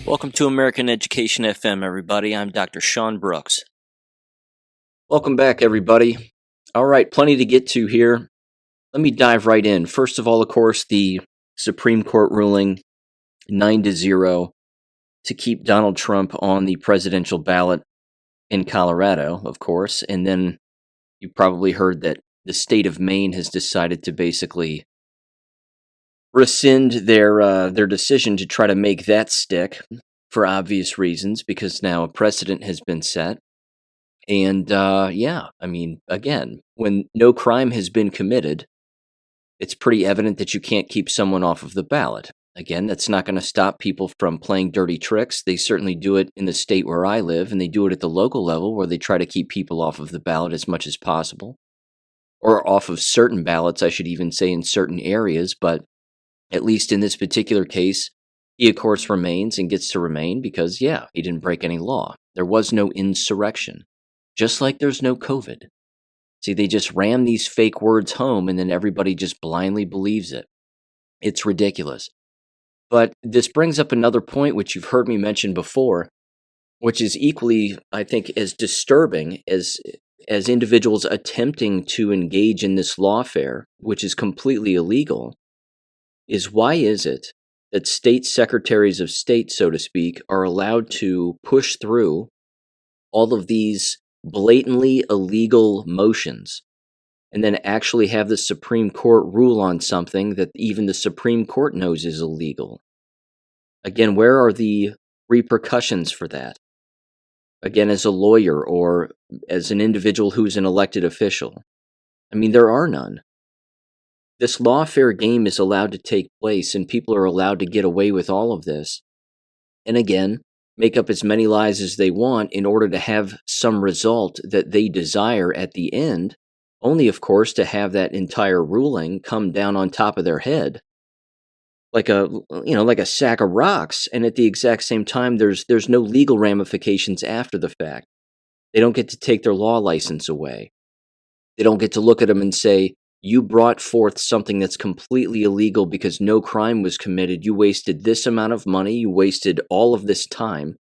Welcome to American Education FM, everybody. I'm Dr. Sean Brooks. Welcome back, everybody. All right, plenty to get to here. Let me dive right in. First of all, of course, the Supreme Court ruling 9-0 to keep Donald Trump on the presidential ballot in Colorado, of course. And then you probably heard that the state of Maine has decided to basically rescind their decision to try to make that stick for obvious reasons, because now a precedent has been set. And again, when no crime has been committed, it's pretty evident that you can't keep someone off of the ballot. Again, that's not going to stop people from playing dirty tricks. They certainly do it in the state where I live, and they do it at the local level where they try to keep people off of the ballot as much as possible, or off of certain ballots, I should even say, in certain areas. But at least in this particular case, he, of course, remains and gets to remain because, he didn't break any law. There was no insurrection, just like there's no COVID. See, they just ram these fake words home, and then everybody just blindly believes it. It's ridiculous. But this brings up another point, which you've heard me mention before, which is equally, I think, as disturbing as individuals attempting to engage in this lawfare, which is completely illegal, is why is it that state secretaries of state, so to speak, are allowed to push through all of these blatantly illegal motions and then actually have the Supreme Court rule on something that even the Supreme Court knows is illegal? Again, where are the repercussions for that? Again, as a lawyer or as an individual who's an elected official? I mean, there are none. This lawfare game is allowed to take place, and people are allowed to get away with all of this. And again, make up as many lies as they want in order to have some result that they desire at the end, only, of course, to have that entire ruling come down on top of their head like a sack of rocks. And at the exact same time, there's no legal ramifications after the fact. They don't get to take their law license away. They don't get to look at them and say, you brought forth something that's completely illegal because no crime was committed. You wasted this amount of money. You wasted all of this time.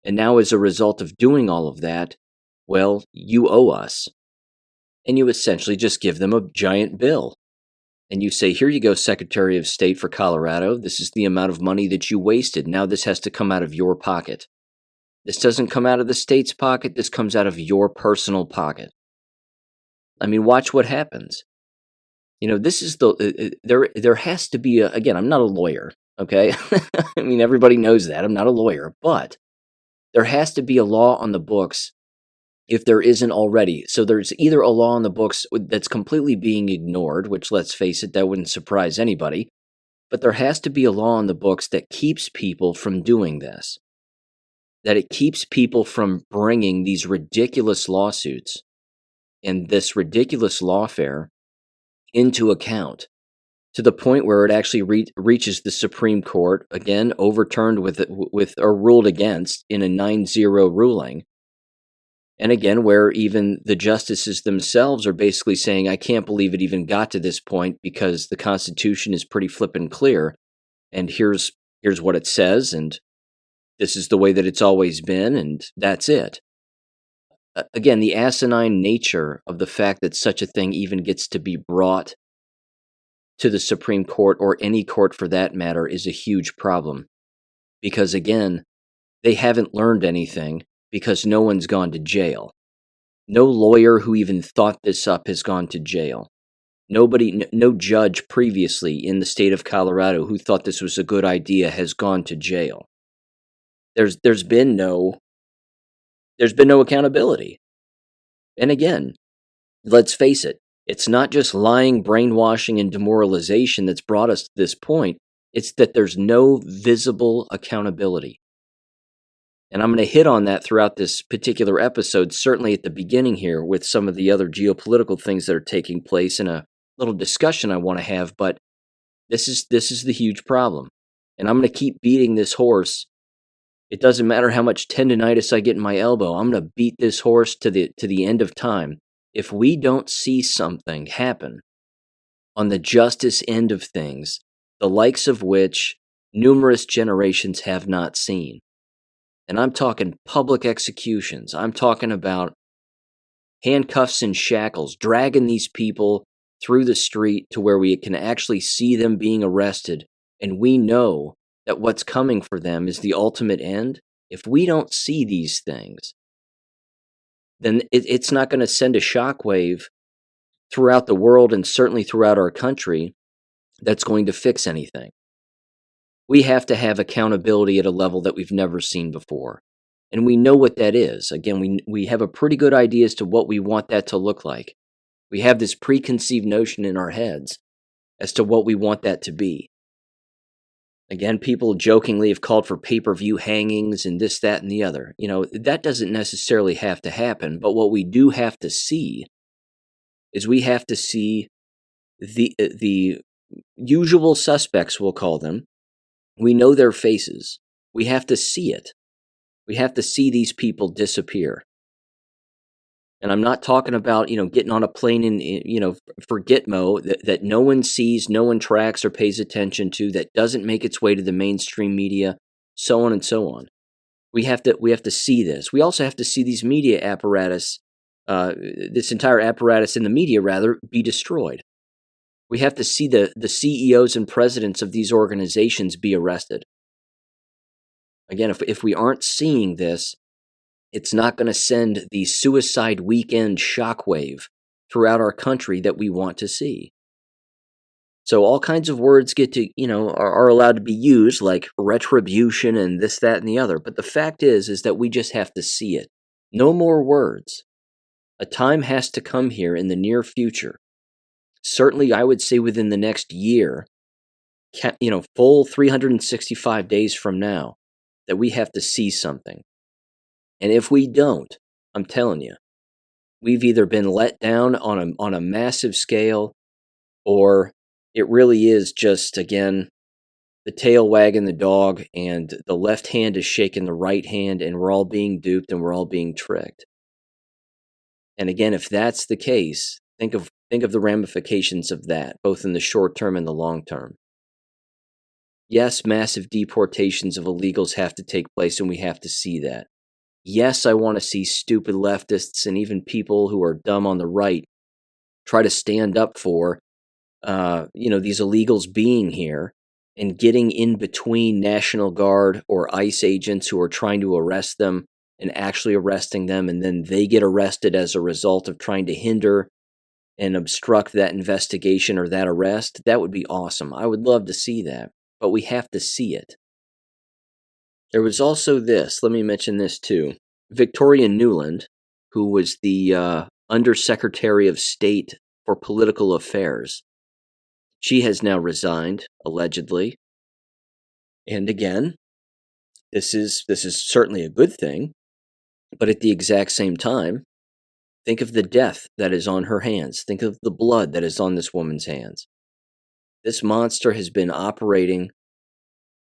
And now as a result of doing all of that, well, you owe us. And you essentially just give them a giant bill. And you say, here you go, Secretary of State for Colorado. This is the amount of money that you wasted. Now this has to come out of your pocket. This doesn't come out of the state's pocket. This comes out of your personal pocket. I mean, watch what happens. This is there has to be again, I'm not a lawyer, okay? I mean, everybody knows that. I'm not a lawyer, but there has to be a law on the books if there isn't already. So there's either a law on the books that's completely being ignored, which, let's face it, that wouldn't surprise anybody, but there has to be a law on the books that keeps people from doing this, that it keeps people from bringing these ridiculous lawsuits and this ridiculous lawfare into account to the point where it actually reaches the Supreme Court, again, overturned with or ruled against in a 9-0 ruling. And again, where even the justices themselves are basically saying, I can't believe it even got to this point because the Constitution is pretty flippin' clear. And here's what it says, and this is the way that it's always been, and that's it. Again, the asinine nature of the fact that such a thing even gets to be brought to the Supreme Court, or any court for that matter, is a huge problem. Because again, they haven't learned anything because no one's gone to jail. No lawyer who even thought this up has gone to jail. No judge previously in the state of Colorado who thought this was a good idea has gone to jail. There's been no accountability. And again, let's face it, it's not just lying, brainwashing, and demoralization that's brought us to this point. It's that there's no visible accountability. And I'm going to hit on that throughout this particular episode, certainly at the beginning here with some of the other geopolitical things that are taking place in a little discussion I want to have, but this is the huge problem. And I'm going to keep beating this horse. It doesn't matter how much tendonitis I get in my elbow. I'm going to beat this horse to the end of time. If we don't see something happen on the justice end of things, the likes of which numerous generations have not seen. And I'm talking public executions. I'm talking about handcuffs and shackles, dragging these people through the street to where we can actually see them being arrested. And we know that what's coming for them is the ultimate end. If we don't see these things, then it's not going to send a shockwave throughout the world and certainly throughout our country that's going to fix anything. We have to have accountability at a level that we've never seen before. And we know what that is. Again, we have a pretty good idea as to what we want that to look like. We have this preconceived notion in our heads as to what we want that to be. Again, people jokingly have called for pay-per-view hangings and this, that, and the other. That doesn't necessarily have to happen, but what we do have to see is we have to see the usual suspects, we'll call them. We know their faces. We have to see it. We have to see these people disappear. And I'm not talking about, getting on a plane in, for Gitmo that no one sees, no one tracks or pays attention to, that doesn't make its way to the mainstream media, so on and so on. We have to see this. We also have to see these media apparatus, this entire apparatus in the media, rather, be destroyed. We have to see the CEOs and presidents of these organizations be arrested. Again, if we aren't seeing this, it's not going to send the suicide weekend shockwave throughout our country that we want to see. So all kinds of words get to, are allowed to be used, like retribution and this, that, and the other. But the fact is that we just have to see it. No more words. A time has to come here in the near future. Certainly, I would say within the next year, full 365 days from now, that we have to see something. And if we don't, I'm telling you, we've either been let down on a massive scale, or it really is just, again, the tail wagging the dog, and the left hand is shaking the right hand, and we're all being duped and we're all being tricked. And again, if that's the case, think of the ramifications of that, both in the short term and the long term. Yes, massive deportations of illegals have to take place, and we have to see that. Yes, I want to see stupid leftists and even people who are dumb on the right try to stand up for, these illegals being here and getting in between National Guard or ICE agents who are trying to arrest them and actually arresting them, and then they get arrested as a result of trying to hinder and obstruct that investigation or that arrest. That would be awesome. I would love to see that, but we have to see it. There was also this, let me mention this too. Victoria Nuland, who was the Undersecretary of State for Political Affairs, she has now resigned, allegedly. And again, this is certainly a good thing, but at the exact same time, think of the death that is on her hands. Think of the blood that is on this woman's hands. This monster has been operating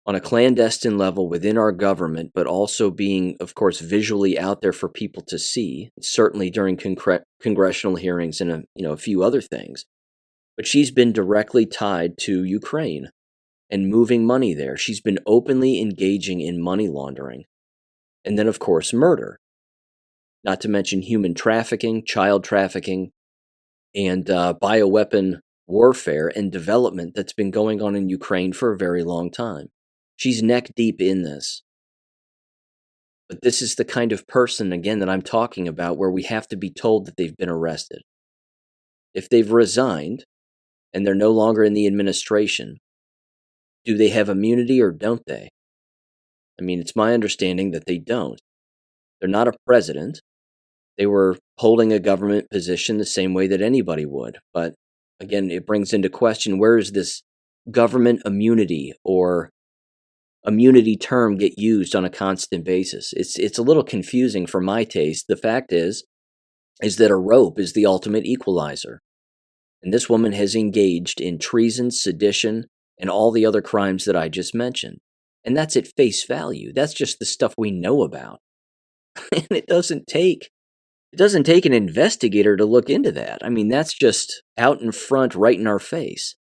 on a clandestine level within our government, but also being, of course, visually out there for people to see, certainly during congressional hearings and a few other things. But she's been directly tied to Ukraine and moving money there. She's been openly engaging in money laundering. And then, of course, murder. Not to mention human trafficking, child trafficking, and bioweapon warfare and development that's been going on in Ukraine for a very long time. She's neck deep in this. But this is the kind of person, again, that I'm talking about, where we have to be told that they've been arrested. If they've resigned and they're no longer in the administration, do they have immunity or don't they? I mean, it's my understanding that they don't. They're not a president. They were holding a government position the same way that anybody would. But again, it brings into question, where is this government immunity or immunity term get used on a constant basis? It's a little confusing for my taste. The fact is that a rope is the ultimate equalizer. And this woman has engaged in treason, sedition, and all the other crimes that I just mentioned. And that's at face value. That's just the stuff we know about. And it doesn't take an investigator to look into that. I mean, that's just out in front, right in our face.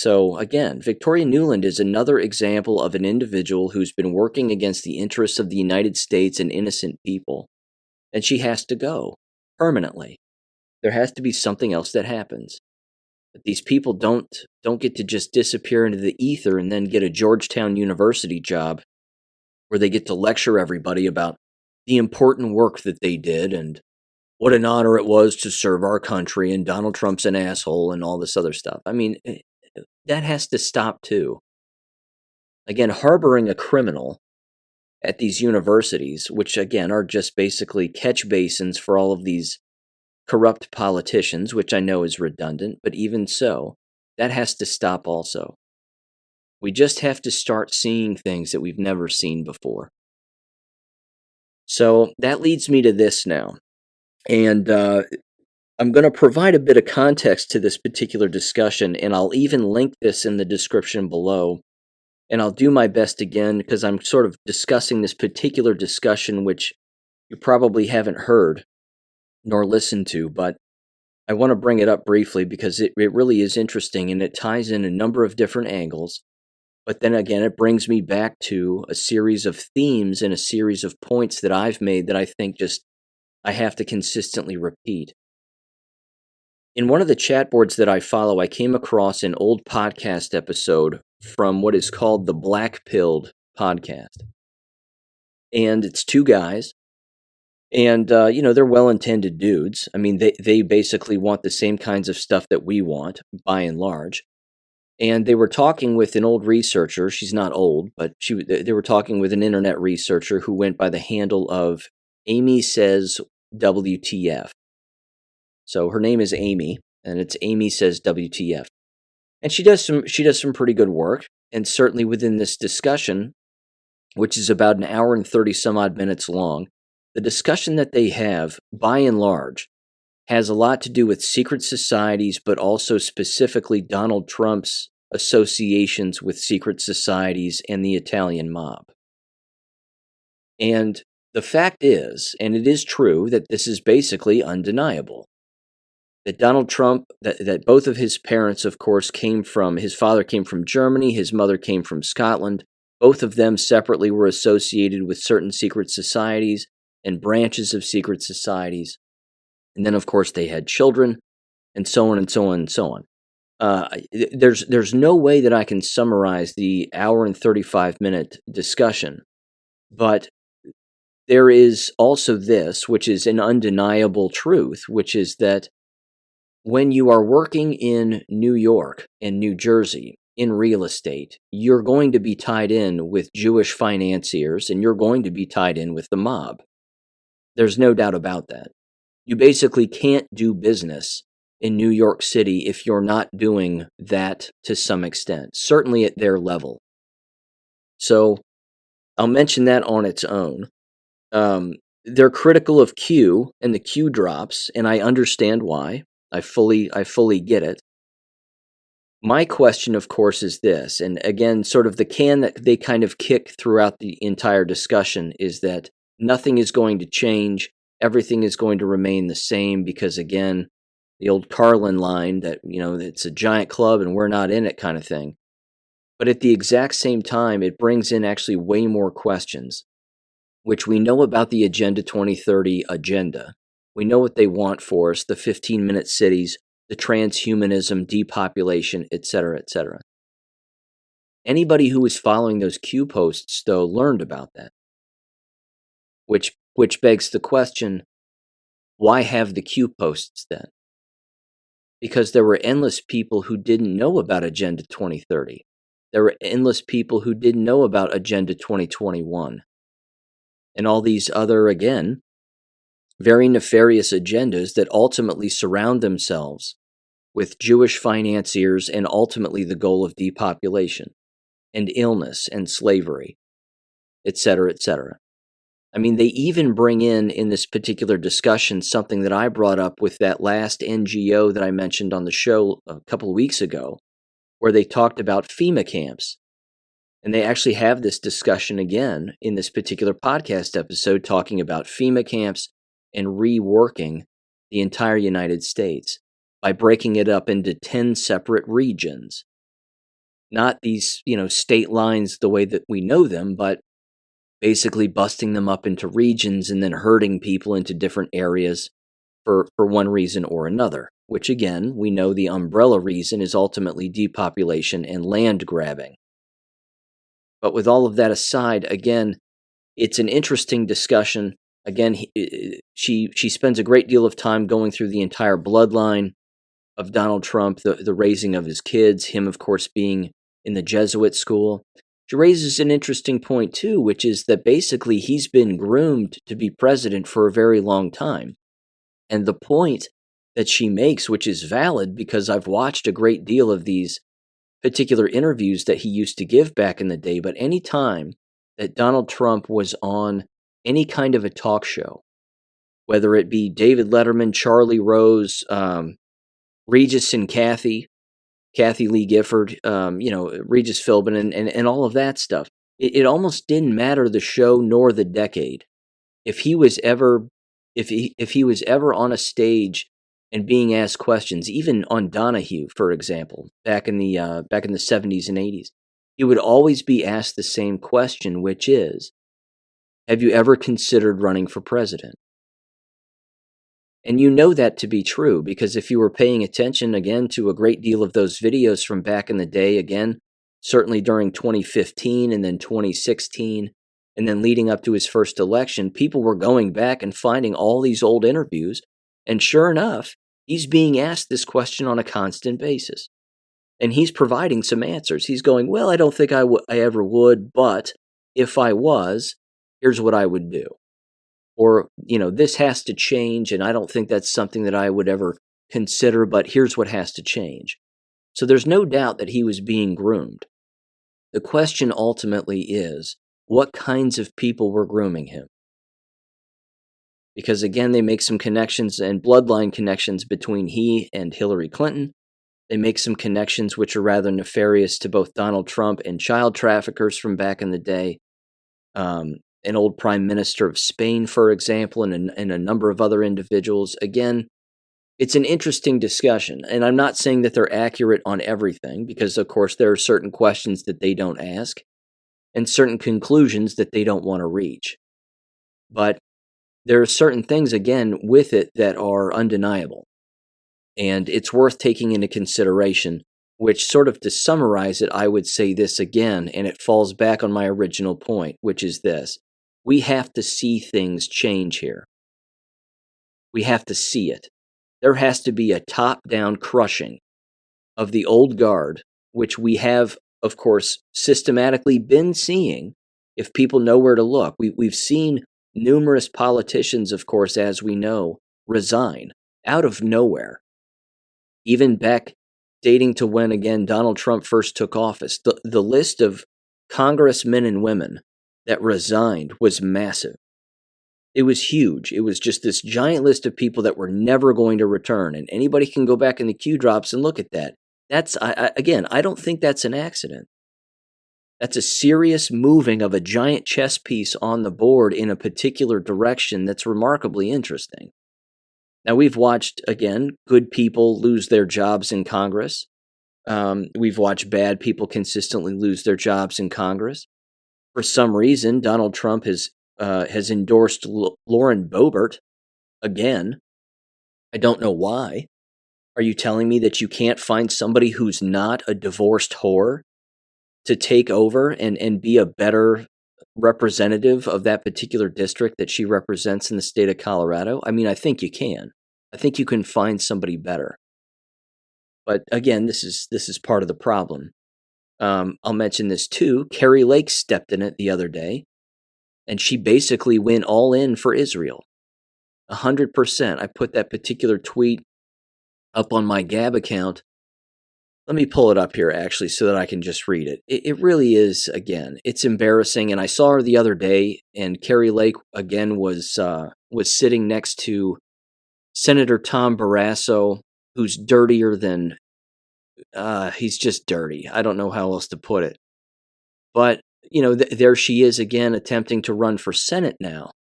So again, Victoria Nuland is another example of an individual who's been working against the interests of the United States and innocent people, and she has to go permanently. There has to be something else that happens. But these people don't get to just disappear into the ether and then get a Georgetown University job where they get to lecture everybody about the important work that they did and what an honor it was to serve our country and Donald Trump's an asshole and all this other stuff. I mean, that has to stop too. Again, harboring a criminal at these universities, which again are just basically catch basins for all of these corrupt politicians, which I know is redundant, but even so, that has to stop also. We just have to start seeing things that we've never seen before. So that leads me to this now. And I'm going to provide a bit of context to this particular discussion, and I'll even link this in the description below. And I'll do my best again because I'm sort of discussing this particular discussion, which you probably haven't heard nor listened to, but I want to bring it up briefly because it really is interesting and it ties in a number of different angles. But then again, it brings me back to a series of themes and a series of points that I've made that I think just I have to consistently repeat. In one of the chat boards that I follow, I came across an old podcast episode from what is called the Black Pilled podcast. And it's two guys. And, they're well-intended dudes. I mean, they basically want the same kinds of stuff that we want, by and large. And they were talking with an old researcher. She's not old, but they were talking with an internet researcher who went by the handle of Amy Says WTF. So her name is Amy, and it's Amy Says WTF. And she does some pretty good work. And certainly within this discussion, which is about an hour and 30 some odd minutes long, the discussion that they have, by and large, has a lot to do with secret societies, but also specifically Donald Trump's associations with secret societies and the Italian mob. And the fact is, and it is true, that this is basically undeniable, that Donald Trump, that both of his parents, of course, his father came from Germany, his mother came from Scotland. Both of them separately were associated with certain secret societies and branches of secret societies. And then, of course, they had children, and so on and so on and so on. There's no way that I can summarize the hour and 35-minute discussion, but there is also this, which is an undeniable truth, which is that when you are working in New York and New Jersey in real estate, you're going to be tied in with Jewish financiers, and you're going to be tied in with the mob. There's no doubt about that. You basically can't do business in New York City if you're not doing that to some extent, certainly at their level. So I'll mention that on its own. They're critical of Q and the Q drops, and I understand why. I fully get it. My question, of course, is this, and again, sort of the can that they kind of kick throughout the entire discussion is that nothing is going to change. Everything is going to remain the same because, again, the old Carlin line that, it's a giant club and we're not in it kind of thing. But at the exact same time, it brings in actually way more questions, which we know about the Agenda 2030 agenda. We know what they want for us, the 15-minute cities, the transhumanism, depopulation, etc., etc. Anybody who was following those Q posts, though, learned about that. Which begs the question, why have the Q posts then? Because there were endless people who didn't know about Agenda 2030. There were endless people who didn't know about Agenda 2021. And all these other, again, very nefarious agendas that ultimately surround themselves with Jewish financiers and ultimately the goal of depopulation and illness and slavery, etc., etc. I mean, they even bring in this particular discussion something that I brought up with that last NGO that I mentioned on the show a couple of weeks ago, where they talked about FEMA camps. And they actually have this discussion again in this particular podcast episode talking about FEMA camps and reworking the entire United States by breaking it up into 10 separate regions. not these, state lines the way that we know them, but basically busting them up into regions and then herding people into different areas for one reason or another, which again, we know the umbrella reason is ultimately depopulation and land grabbing. But with all of that aside, again, it's an interesting discussion. Again, she spends a great deal of time going through the entire bloodline of Donald Trump, the raising of his kids, him, of course, being in the Jesuit school. She raises an interesting point, too, which is that basically he's been groomed to be president for a very long time. And the point that she makes, which is valid because I've watched a great deal of these particular interviews that he used to give back in the day, but any time that Donald Trump was on any kind of a talk show, whether it be David Letterman, Charlie Rose, Regis and Kathy Lee Gifford, Regis Philbin, and all of that stuff. It almost didn't matter the show nor the decade. If he was ever on a stage and being asked questions, even on Donahue, for example, back in the 70s and 80s, he would always be asked the same question, which is, have you ever considered running for president? And you know that to be true because if you were paying attention again to a great deal of those videos from back in the day, again, certainly during 2015 and then 2016, and then leading up to his first election, people were going back and finding all these old interviews. And sure enough, he's being asked this question on a constant basis. And he's providing some answers. He's going, well, I don't think I ever would, but if I was, here's what I would do. Or, this has to change, and I don't think that's something that I would ever consider, but here's what has to change. So there's no doubt that he was being groomed. The question ultimately is, what kinds of people were grooming him? Because again, they make some connections and bloodline connections between he and Hillary Clinton. They make some connections which are rather nefarious to both Donald Trump and child traffickers from back in the day. An old prime minister of Spain, for example, and a number of other individuals. Again, it's an interesting discussion, and I'm not saying that they're accurate on everything, because of course there are certain questions that they don't ask, and certain conclusions that they don't want to reach. But there are certain things, again, with it that are undeniable, and it's worth taking into consideration, which sort of to summarize it, I would say this again, and it falls back on my original point, which is this. We have to see things change here. We have to see it. There has to be a top-down crushing of the old guard, which we have, of course, systematically been seeing if people know where to look. We've seen numerous politicians, of course, as we know, resign out of nowhere. Even back dating to when, again, Donald Trump first took office, the list of congressmen and women that resigned was massive. It was huge. It was just this giant list of people that were never going to return. And anybody can go back in the Q drops and look at that. That's, again, I don't think that's an accident. That's a serious moving of a giant chess piece on the board in a particular direction that's remarkably interesting. Now, we've watched, again, good people lose their jobs in Congress. We've watched bad people consistently lose their jobs in Congress. For some reason, Donald Trump has endorsed Lauren Boebert again. I don't know why. Are you telling me that you can't find somebody who's not a divorced whore to take over and be a better representative of that particular district that she represents in the state of Colorado? I mean, I think you can. I think you can find somebody better. But again, this is part of the problem. I'll mention this too. Carrie Lake stepped in it the other day, and she basically went all in for Israel. 100%. I put that particular tweet up on my Gab account. Let me pull it up here, actually, so that I can just read it. It really is, again, it's embarrassing. And I saw her the other day, and Carrie Lake, again, was sitting next to Senator Tom Barrasso, who's dirtier than... he's just dirty. I don't know how else to put it. But, there she is again attempting to run for Senate now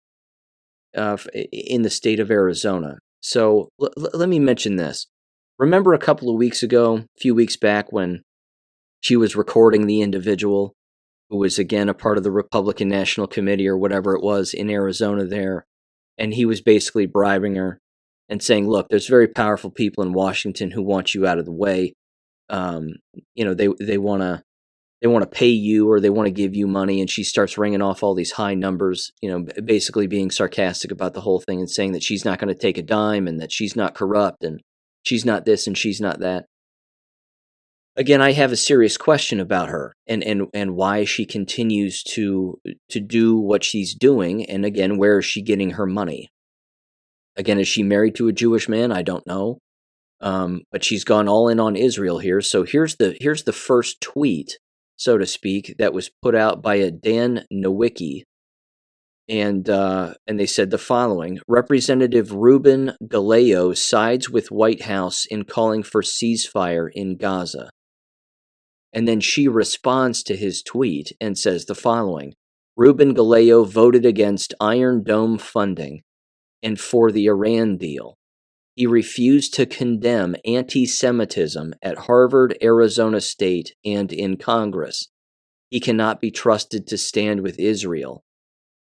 in the state of Arizona. So let me mention this. Remember a couple of weeks ago, a few weeks back, when She was recording the individual who was, again, a part of the Republican National Committee or whatever it was in Arizona there. And he was basically bribing her and saying, look, there's very powerful people in Washington who want you out of the way. They want to pay you or they want to give you money. And she starts ringing off all these high numbers, basically being sarcastic about the whole thing and saying that she's not going to take a dime and that she's not corrupt and she's not this and she's not that. Again, I have a serious question about her and why she continues to do what she's doing. And again, where is she getting her money? Again, is she married to a Jewish man? I don't know. But she's gone all in on Israel here. So here's the first tweet, so to speak, that was put out by a Dan Nowicki. And they said the following: Representative Ruben Galeo sides with White House in calling for ceasefire in Gaza. And then she responds to his tweet and says the following: Ruben Galeo voted against Iron Dome funding and for the Iran deal. He refused to condemn anti-Semitism at Harvard, Arizona State, and in Congress. He cannot be trusted to stand with Israel.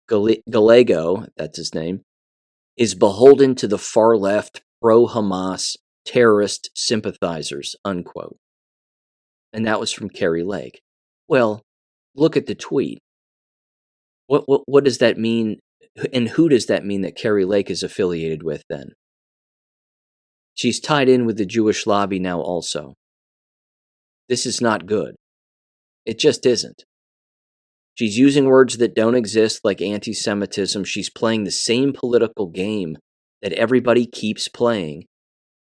Gallego, that's his name, is beholden to the far-left, pro-Hamas, terrorist sympathizers, unquote. And that was from Kari Lake. Well, look at the tweet. What does that mean, and who does that mean that Kari Lake is affiliated with then? She's tied in with the Jewish lobby now also. This is not good. It just isn't. She's using words that don't exist, like anti-Semitism. She's playing the same political game that everybody keeps playing.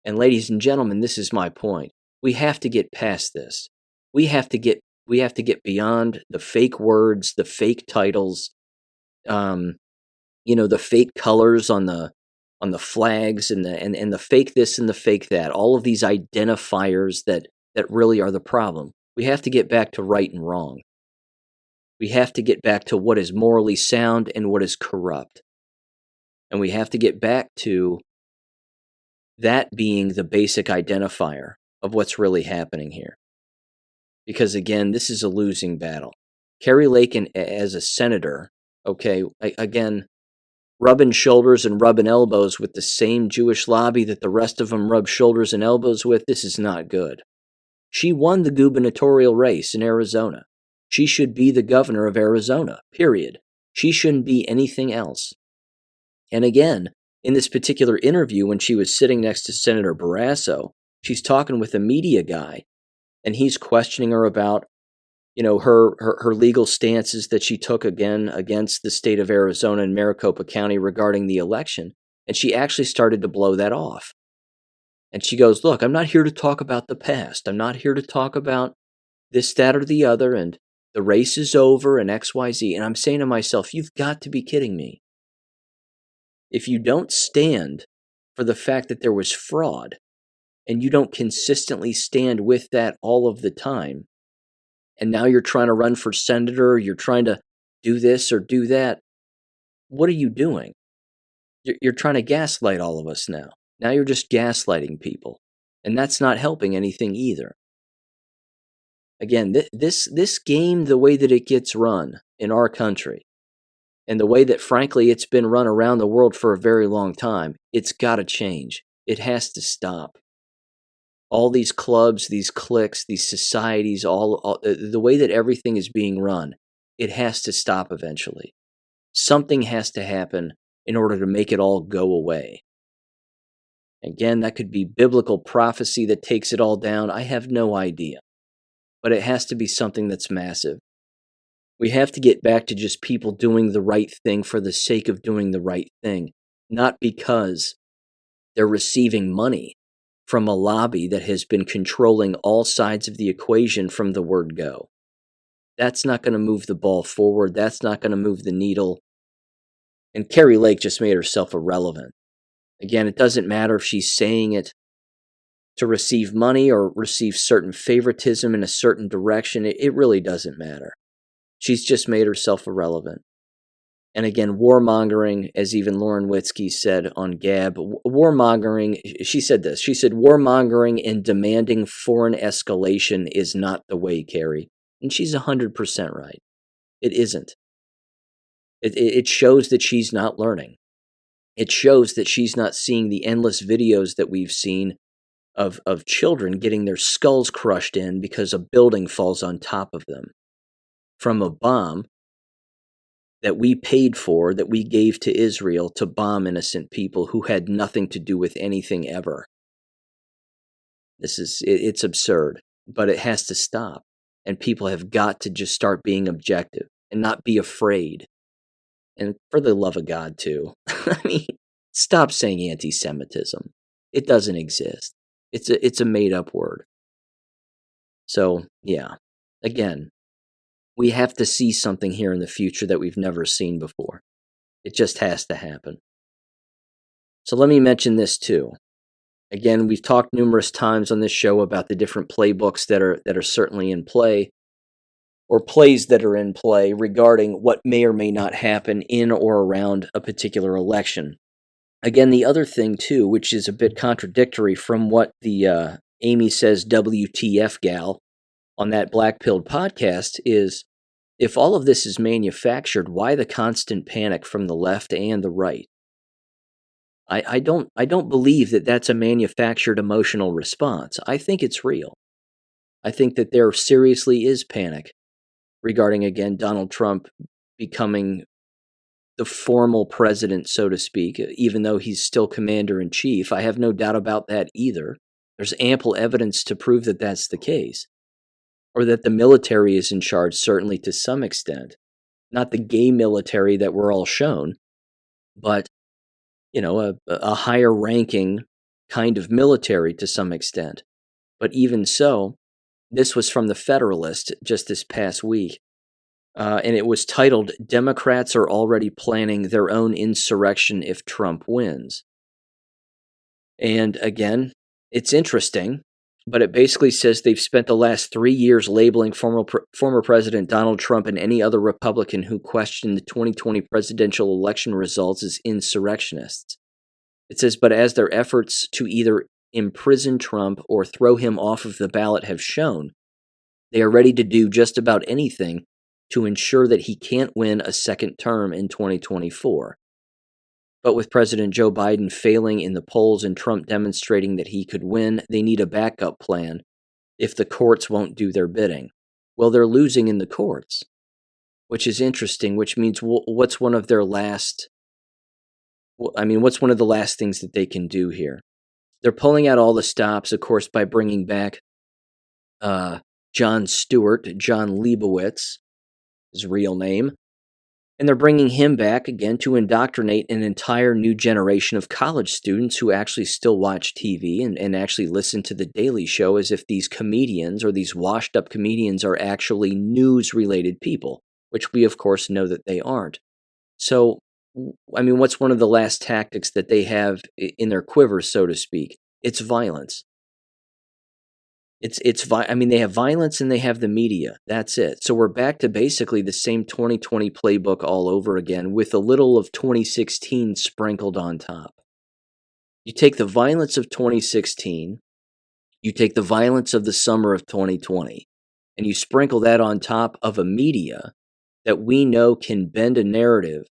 And ladies and gentlemen, this is my point. We have to get past this. We have to get beyond the fake words, the fake titles, the fake colors on the flags and the fake this and the fake that. All of these identifiers that really are the problem. We have to get back to right and wrong. We have to get back to what is morally sound and what is corrupt. And we have to get back to that being the basic identifier of what's really happening here. Because again, this is a losing battle. Kari Lake, as a senator, okay, again, rubbing shoulders and rubbing elbows with the same Jewish lobby that the rest of them rub shoulders and elbows with, this is not good. She won the gubernatorial race in Arizona. She should be the governor of Arizona, period. She shouldn't be anything else. And again, in this particular interview, when she was sitting next to Senator Barrasso, she's talking with a media guy, and he's questioning her about, her legal stances that she took again against the state of Arizona and Maricopa County regarding the election. And she actually started to blow that off. And she goes, look, I'm not here to talk about the past. I'm not here to talk about this, that, or the other, and the race is over and X, Y, Z. And I'm saying to myself, you've got to be kidding me. If you don't stand for the fact that there was fraud, and you don't consistently stand with that all of the time, and now you're trying to run for senator, you're trying to do this or do that, what are you doing? You're trying to gaslight all of us now. Now you're just gaslighting people, and that's not helping anything either. Again, this game, the way that it gets run in our country, and the way that, frankly, it's been run around the world for a very long time, it's got to change. It has to stop. All these clubs, these cliques, these societies, all the way that everything is being run, it has to stop eventually. Something has to happen in order to make it all go away. Again, that could be biblical prophecy that takes it all down. I have no idea. But it has to be something that's massive. We have to get back to just people doing the right thing for the sake of doing the right thing, not because they're receiving money from a lobby that has been controlling all sides of the equation from the word go. That's not going to move the ball forward. That's not going to move the needle. And Kari Lake just made herself irrelevant. Again, it doesn't matter if she's saying it to receive money or receive certain favoritism in a certain direction. It really doesn't matter. She's just made herself irrelevant. And again, warmongering, as even Lauren Witzke said on Gab, warmongering, she said this. She said, warmongering and demanding foreign escalation is not the way, Carrie. And she's 100% right. It isn't. It shows that she's not learning. It shows that she's not seeing the endless videos that we've seen of children getting their skulls crushed in because a building falls on top of them from a bomb that we paid for, that we gave to Israel to bomb innocent people who had nothing to do with anything ever. It's absurd, but it has to stop. And people have got to just start being objective and not be afraid. And for the love of God, too. I mean, stop saying anti-Semitism. It doesn't exist. It's a made-up word. So, yeah. Again, we have to see something here in the future that we've never seen before. It just has to happen. So let me mention this too. Again, we've talked numerous times on this show about the different playbooks that are certainly in play, or plays that are in play regarding what may or may not happen in or around a particular election. Again, the other thing too, which is a bit contradictory from what the Amy Says WTF gal on that Black Pilled podcast is, if all of this is manufactured, why the constant panic from the left and the right? I don't believe that that's a manufactured emotional response. I think it's real. I think that there seriously is panic regarding, again, Donald Trump becoming the formal president, so to speak, even though he's still commander-in-chief. I have no doubt about that either. There's ample evidence to prove that that's the case. Or that the military is in charge, certainly to some extent. Not the gay military that we're all shown, but, a higher ranking kind of military to some extent. But even so, this was from the Federalist just this past week, and it was titled, "Democrats Are Already Planning Their Own Insurrection If Trump Wins." And again, it's interesting, but it basically says they've spent the last 3 years labeling former President Donald Trump and any other Republican who questioned the 2020 presidential election results as insurrectionists. It says, but as their efforts to either imprison Trump or throw him off of the ballot have shown, they are ready to do just about anything to ensure that he can't win a second term in 2024. But with President Joe Biden failing in the polls and Trump demonstrating that he could win, they need a backup plan if the courts won't do their bidding. Well, they're losing in the courts, which is interesting, which means what's one of the last things that they can do here? They're pulling out all the stops, of course, by bringing back Jon Stewart, John Leibowitz, his real name. And they're bringing him back again to indoctrinate an entire new generation of college students who actually still watch TV and actually listen to The Daily Show as if these comedians or these washed-up comedians are actually news-related people, which we, of course, know that they aren't. So, what's one of the last tactics that they have in their quiver, so to speak? It's violence. They have violence and they have the media. That's it. So we're back to basically the same 2020 playbook all over again with a little of 2016 sprinkled on top. You take the violence of 2016, you take the violence of the summer of 2020, and you sprinkle that on top of a media that we know can bend a narrative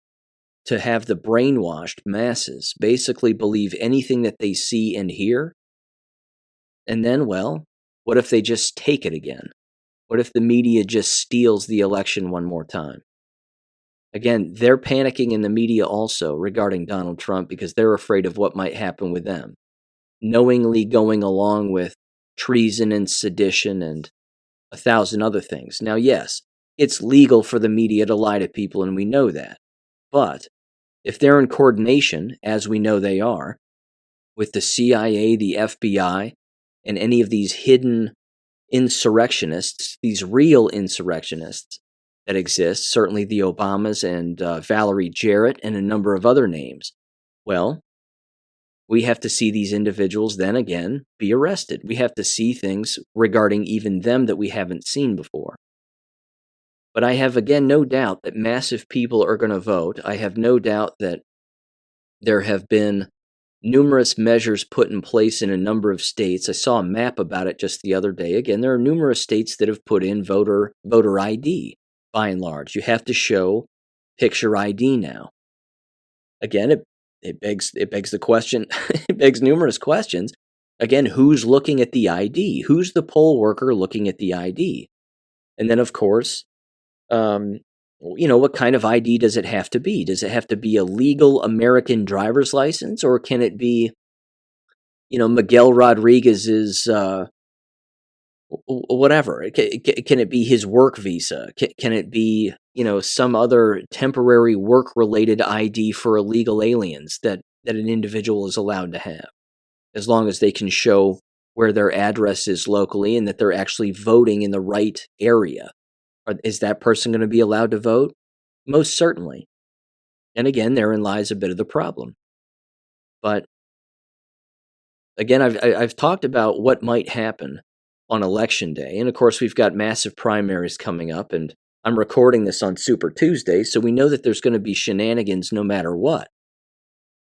to have the brainwashed masses basically believe anything that they see and hear. And then, well, what if they just take it again? What if the media just steals the election one more time? Again, they're panicking in the media also regarding Donald Trump because they're afraid of what might happen with them. Knowingly going along with treason and sedition and 1,000 other things. Now, yes, it's legal for the media to lie to people, and we know that. But if they're in coordination, as we know they are, with the CIA, the FBI, and any of these hidden insurrectionists, these real insurrectionists that exist, certainly the Obamas and Valerie Jarrett and a number of other names, well, we have to see these individuals then again be arrested. We have to see things regarding even them that we haven't seen before. But I have, again, no doubt that massive people are going to vote. I have no doubt that there have been numerous measures put in place in a number of states. I saw a map about it just the other day. Again, there are numerous states that have put in voter ID, by and large. You have to show picture ID now. Again, it begs the question, it begs numerous questions. Again, who's looking at the ID? Who's the poll worker looking at the ID? And then, of course, what kind of ID does it have to be? Does it have to be a legal American driver's license, or can it be, Miguel Rodriguez's whatever? Can it be his work visa? Can it be, some other temporary work-related ID for illegal aliens that an individual is allowed to have, as long as they can show where their address is locally and that they're actually voting in the right area? Is that person going to be allowed to vote? Most certainly. And again, therein lies a bit of the problem. But again, I've talked about what might happen on election day, and of course we've got massive primaries coming up, and I'm recording this on Super Tuesday, so we know that there's going to be shenanigans no matter what.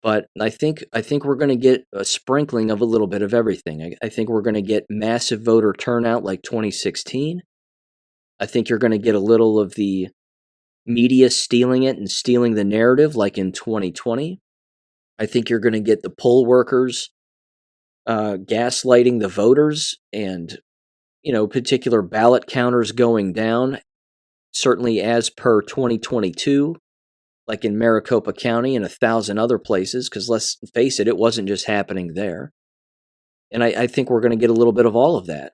But I think we're going to get a sprinkling of a little bit of everything. I think we're going to get massive voter turnout like 2016. I think you're going to get a little of the media stealing it and stealing the narrative like in 2020. I think you're going to get the poll workers gaslighting the voters and, particular ballot counters going down, certainly as per 2022, like in Maricopa County and 1,000 other places, because let's face it, it wasn't just happening there. And I think we're going to get a little bit of all of that,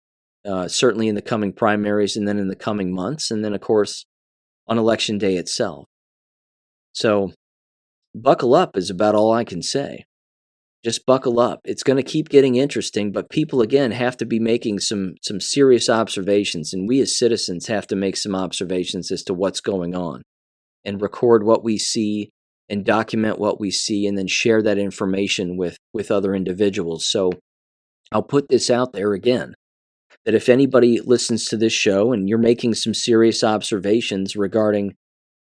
certainly in the coming primaries and then in the coming months, and then, of course, on election day itself. So buckle up is about all I can say. Just buckle up. It's going to keep getting interesting, but people, again, have to be making some serious observations, and we as citizens have to make some observations as to what's going on and record what we see and document what we see and then share that information with other individuals. So I'll put this out there again, that if anybody listens to this show and you're making some serious observations regarding,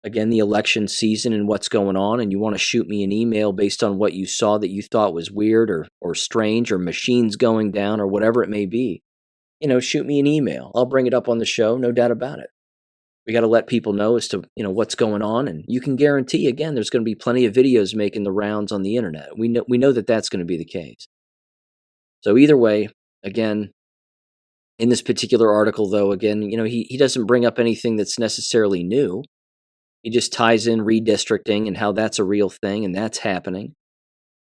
again, the election season and what's going on, and you want to shoot me an email based on what you saw that you thought was weird or strange or machines going down or whatever it may be, shoot me an email. I'll bring it up on the show, no doubt about it. We got to let people know as to, what's going on, and you can guarantee, again, there's going to be plenty of videos making the rounds on the internet. We know that that's going to be the case. So either way, again, in this particular article, though, again, he doesn't bring up anything that's necessarily new. He just ties in redistricting and how that's a real thing and that's happening.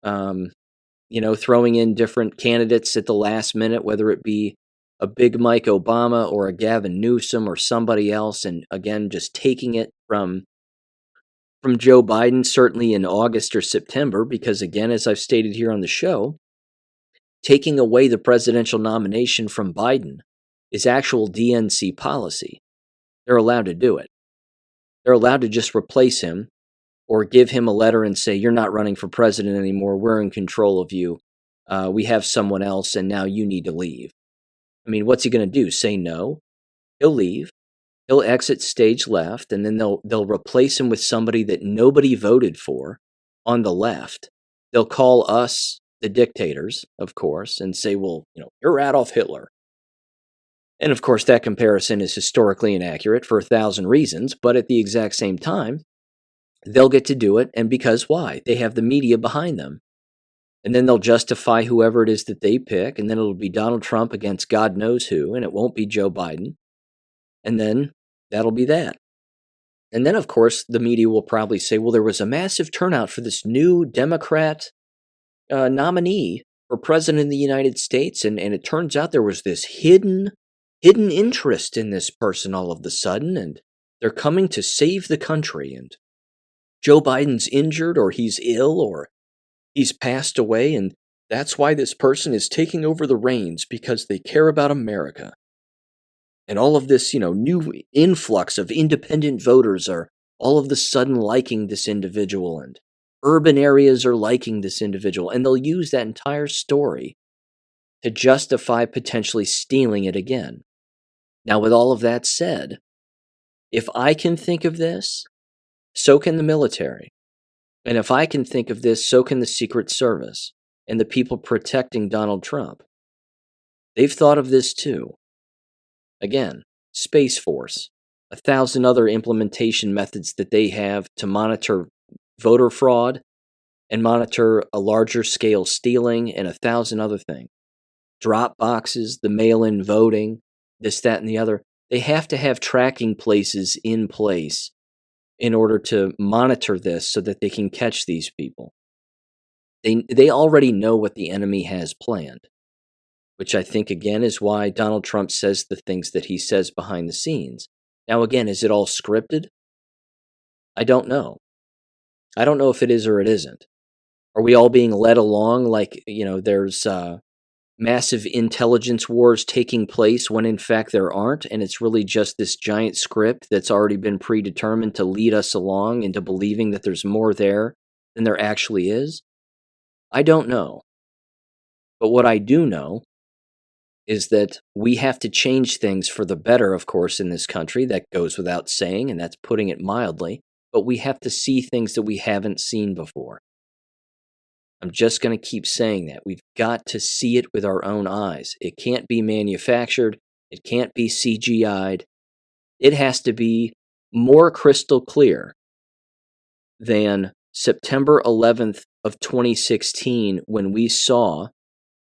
Throwing in different candidates at the last minute, whether it be a big Mike Obama or a Gavin Newsom or somebody else, and again, just taking it from Joe Biden, certainly in August or September, because again, as I've stated here on the show, taking away the presidential nomination from Biden is actual DNC policy. They're allowed to do it. They're allowed to just replace him or give him a letter and say, you're not running for president anymore. We're in control of you. We have someone else, and now you need to leave. I mean, what's he going to do? Say no? He'll leave. He'll exit stage left, and then they'll replace him with somebody that nobody voted for on the left. They'll call us the dictators, of course, and say, well, you're Adolf Hitler. And of course, that comparison is historically inaccurate for 1,000 reasons, but at the exact same time, they'll get to do it, and because why? They have the media behind them. And then they'll justify whoever it is that they pick, and then it'll be Donald Trump against God knows who, and it won't be Joe Biden. And then that'll be that. And then, of course, the media will probably say, well, there was a massive turnout for this new Democrat nominee for president of the United States, and it turns out there was this hidden interest in this person all of a sudden, and they're coming to save the country, and Joe Biden's injured, or he's ill, or he's passed away, and that's why this person is taking over the reins, because they care about America. And all of this, new influx of independent voters are all of a sudden liking this individual, and urban areas are liking this individual, and they'll use that entire story to justify potentially stealing it again. Now, with all of that said, If I can think of this, so can the military. And if I can think of this, so can the Secret Service and the people protecting Donald Trump. They've thought of this too. Again, Space Force, 1,000 other implementation methods that they have to monitor voter fraud and monitor a larger scale stealing and 1,000 other things. Drop boxes, the mail-in voting, this, that, and the other. They have to have tracking places in place in order to monitor this so that they can catch these people. They already know what the enemy has planned, which I think, again, is why Donald Trump says the things that he says behind the scenes. Now, again, is it all scripted? I don't know. I don't know if it is or it isn't. Are we all being led along like, there's massive intelligence wars taking place when in fact there aren't, and it's really just this giant script that's already been predetermined to lead us along into believing that there's more there than there actually is? I don't know. But what I do know is that we have to change things for the better, of course, in this country. That goes without saying, and that's putting it mildly. But we have to see things that we haven't seen before. I'm just going to keep saying that. We've got to see it with our own eyes. It can't be manufactured. It can't be CGI'd. It has to be more crystal clear than September 11th of 2016 when we saw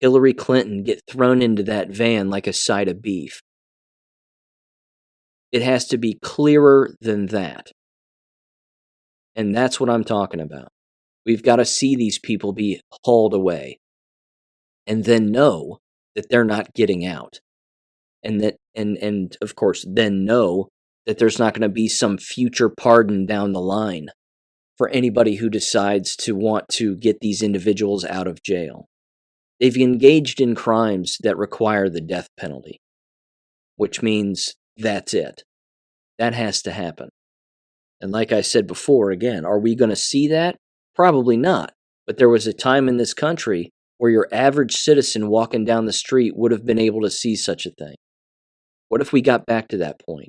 Hillary Clinton get thrown into that van like a side of beef. It has to be clearer than that. And that's what I'm talking about. We've got to see these people be hauled away and then know that they're not getting out. And of course, then know that there's not going to be some future pardon down the line for anybody who decides to want to get these individuals out of jail. They've engaged in crimes that require the death penalty, which means that's it. That has to happen. And like I said before, again, are we going to see that? Probably not. But there was a time in this country where your average citizen walking down the street would have been able to see such a thing. What if we got back to that point?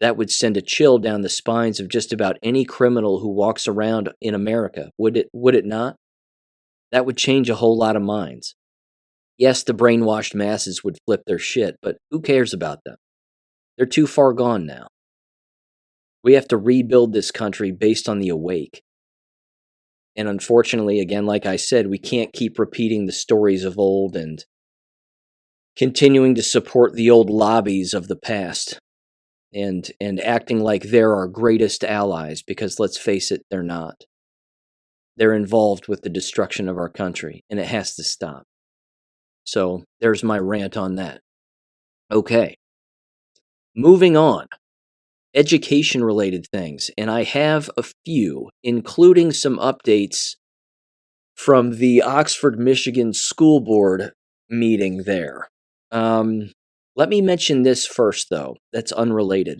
That would send a chill down the spines of just about any criminal who walks around in America, would it not? That would change a whole lot of minds. Yes, the brainwashed masses would flip their shit, but who cares about them? They're too far gone now. We have to rebuild this country based on the awake. And unfortunately, again, like I said, we can't keep repeating the stories of old and continuing to support the old lobbies of the past and acting like they're our greatest allies, because let's face it, they're not. They're involved with the destruction of our country, and it has to stop. So there's my rant on that. Okay. Moving on. Education-related things, and I have a few, including some updates from the Oxford, Michigan School Board meeting there. Let me mention this first, though. That's unrelated.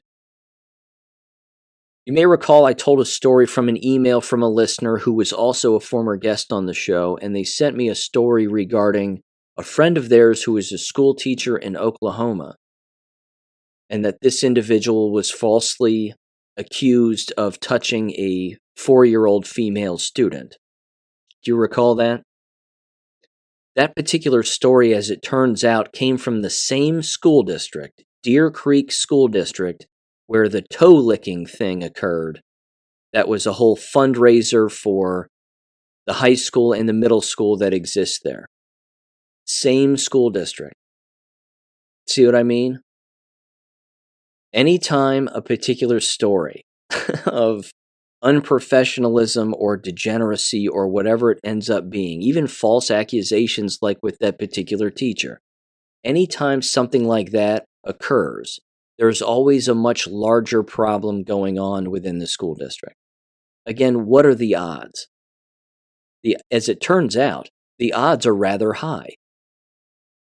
You may recall I told a story from an email from a listener who was also a former guest on the show, and they sent me a story regarding a friend of theirs who is a school teacher in Oklahoma, and that this individual was falsely accused of touching a 4-year-old female student. Do you recall that? That particular story, as it turns out, came from the same school district, Deer Creek School District, where the toe-licking thing occurred. That was a whole fundraiser for the high school and the middle school that exists there. Same school district. See what I mean? Anytime a particular story of unprofessionalism or degeneracy or whatever it ends up being, even false accusations like with that particular teacher, anytime something like that occurs, there's always a much larger problem going on within the school district. Again, what are the odds? As it turns out, the odds are rather high.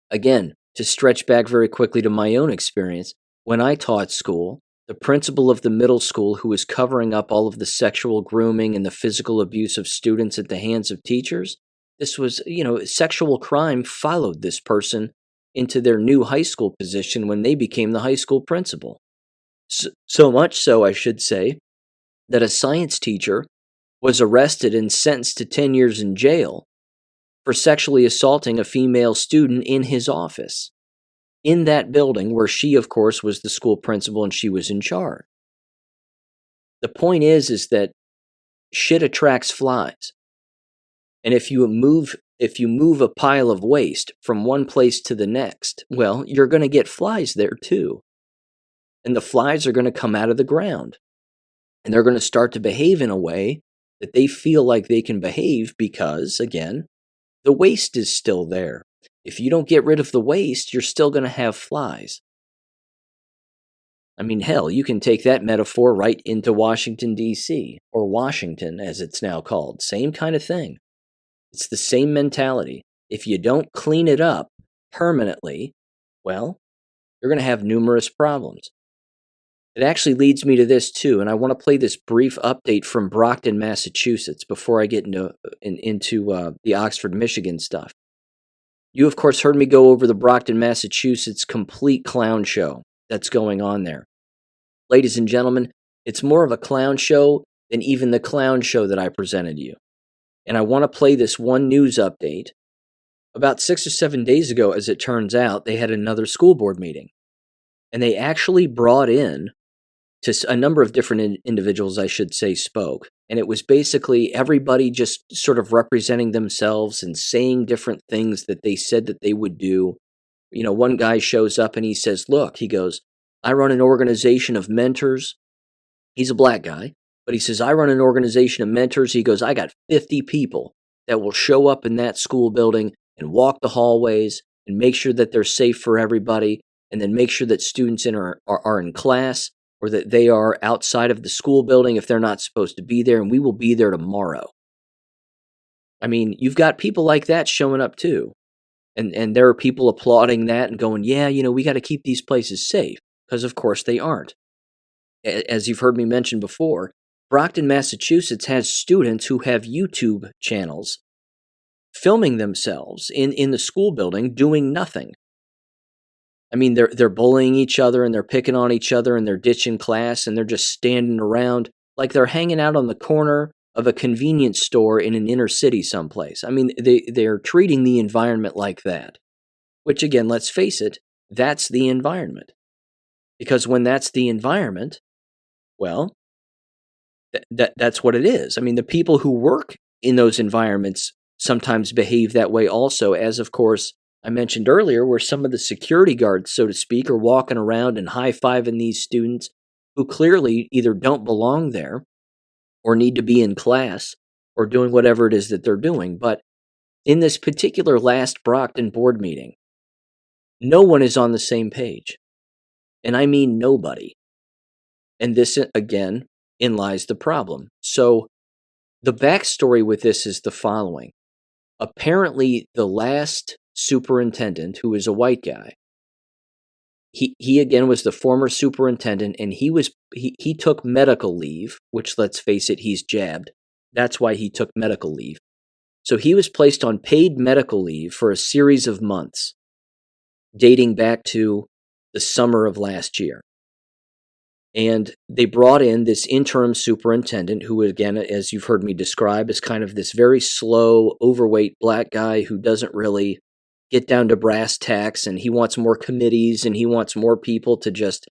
Again, to stretch back very quickly to my own experience, when I taught school, the principal of the middle school who was covering up all of the sexual grooming and the physical abuse of students at the hands of teachers, this was, sexual crime followed this person into their new high school position when they became the high school principal. So much so, I should say, that a science teacher was arrested and sentenced to 10 years in jail for sexually assaulting a female student in his office, in that building where she, of course, was the school principal and she was in charge. The point is that shit attracts flies. And if you move a pile of waste from one place to the next, well, you're going to get flies there too. And the flies are going to come out of the ground. And they're going to start to behave in a way that they feel like they can behave because, again, the waste is still there. If you don't get rid of the waste, you're still going to have flies. I mean, hell, you can take that metaphor right into Washington, D.C., or Washington, as it's now called. Same kind of thing. It's the same mentality. If you don't clean it up permanently, well, you're going to have numerous problems. It actually leads me to this too, and I want to play this brief update from Brockton, Massachusetts, before I get into the Oxford, Michigan stuff. You, of course, heard me go over the Brockton, Massachusetts complete clown show that's going on there. Ladies and gentlemen, it's more of a clown show than even the clown show that I presented you. And I want to play this one news update. About 6 or 7 days ago, as it turns out, they had another school board meeting. And they actually brought in to a number of different individuals, I should say, spoke. And it was basically everybody just sort of representing themselves and saying different things that they said that they would do. You know, one guy shows up and he says, look, he goes, I run an organization of mentors. He's a black guy, but he says, I run an organization of mentors. He goes, I got 50 people that will show up in that school building and walk the hallways and make sure that they're safe for everybody, and then make sure that students are in class, or that they are outside of the school building if they're not supposed to be there, and we will be there tomorrow. I mean, you've got people like that showing up too. And there are people applauding that and going, yeah, you know, we got to keep these places safe, because of course they aren't. As you've heard me mention before, Brockton, Massachusetts has students who have YouTube channels filming themselves in the school building doing nothing. I mean, they're bullying each other and they're picking on each other and they're ditching class and they're just standing around like they're hanging out on the corner of a convenience store in an inner city someplace. I mean, they're treating the environment like that, which again, let's face it, that's the environment. Because when that's the environment, well, that's what it is. I mean, the people who work in those environments sometimes behave that way also, as of course I mentioned earlier, where some of the security guards, so to speak, are walking around and high-fiving these students who clearly either don't belong there or need to be in class or doing whatever it is that they're doing. But in this particular last Brockton board meeting, no one is on the same page. And I mean nobody. And this, again, in lies the problem. So the backstory with this is the following. Apparently, the last superintendent, who is a white guy, he again was the former superintendent, and he took medical leave, which, let's face it, he's jabbed. That's why he took medical leave. So he was placed on paid medical leave for a series of months, dating back to the summer of last year. And they brought in this interim superintendent who, again, as you've heard me describe, is kind of this very slow, overweight black guy who doesn't really get down to brass tacks, and he wants more committees, and he wants more people to just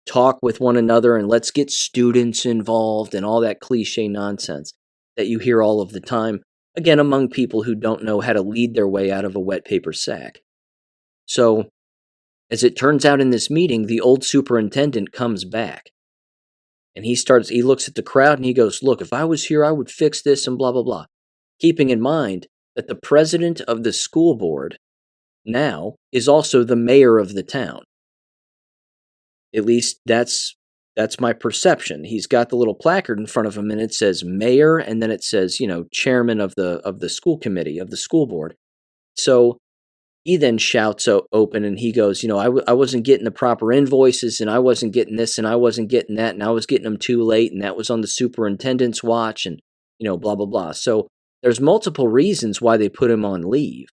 talk with one another, and let's get students involved, and all that cliche nonsense that you hear all of the time, again, among people who don't know how to lead their way out of a wet paper sack. So, as it turns out in this meeting, the old superintendent comes back. And he looks at the crowd and he goes, look, if I was here, I would fix this and blah, blah, blah. Keeping in mind that the president of the school board now is also the mayor of the town. At least that's my perception. He's got the little placard in front of him and it says mayor, and then it says, chairman of the school committee, of the school board. So he then shouts open and he goes, I wasn't getting the proper invoices, and I wasn't getting this, and I wasn't getting that, and I was getting them too late, and that was on the superintendent's watch, and, blah, blah, blah. So there's multiple reasons why they put him on leave.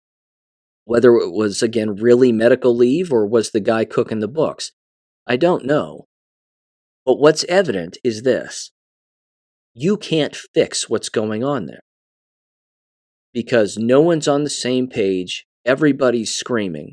Whether it was, again, really medical leave or was the guy cooking the books, I don't know. But what's evident is this. You can't fix what's going on there because no one's on the same page. Everybody's screaming.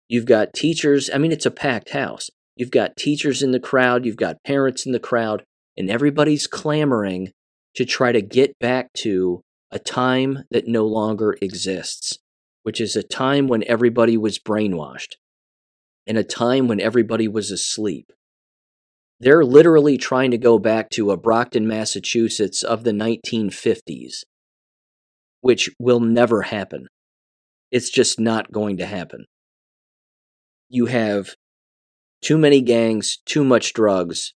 You've got teachers. I mean, it's a packed house. You've got teachers in the crowd. You've got parents in the crowd. And everybody's clamoring to try to get back to a time that no longer exists, which is a time when everybody was brainwashed and a time when everybody was asleep. They're literally trying to go back to a Brockton, Massachusetts of the 1950s, which will never happen. It's just not going to happen. You have too many gangs, too much drugs,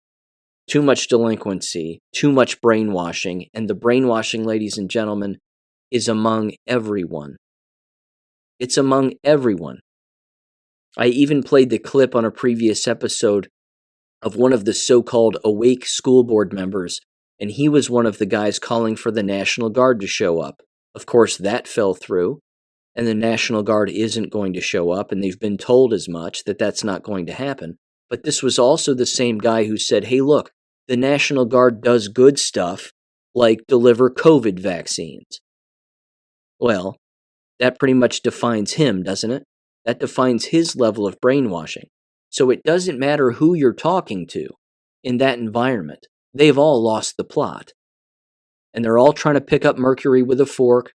too much delinquency, too much brainwashing, and the brainwashing, ladies and gentlemen, is among everyone. It's among everyone. I even played the clip on a previous episode of one of the so-called awake school board members, and he was one of the guys calling for the National Guard to show up. Of course, that fell through, and the National Guard isn't going to show up, and they've been told as much that that's not going to happen. But this was also the same guy who said, hey, look, the National Guard does good stuff, like deliver COVID vaccines. Well, that pretty much defines him, doesn't it? That defines his level of brainwashing. So it doesn't matter who you're talking to in that environment. They've all lost the plot. And they're all trying to pick up mercury with a fork,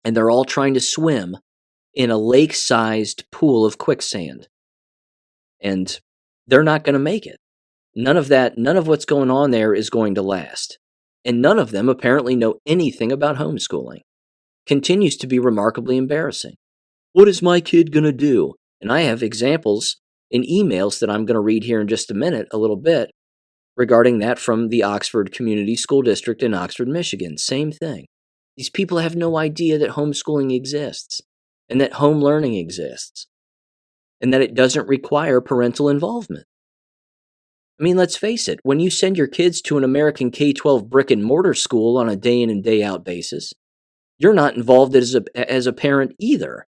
and they're all trying to swim in a lake-sized pool of quicksand. And they're not going to make it. None of what's going on there is going to last. And none of them apparently know anything about homeschooling. Continues to be remarkably embarrassing. What is my kid going to do? And I have examples in emails that I'm going to read here in just a minute, a little bit, regarding that from the Oxford Community School District in Oxford, Michigan. Same thing. These people have no idea that homeschooling exists, and that home learning exists, and that it doesn't require parental involvement. I mean, let's face it, when you send your kids to an American K-12 brick-and-mortar school on a day-in and day-out basis, you're not involved as a parent either.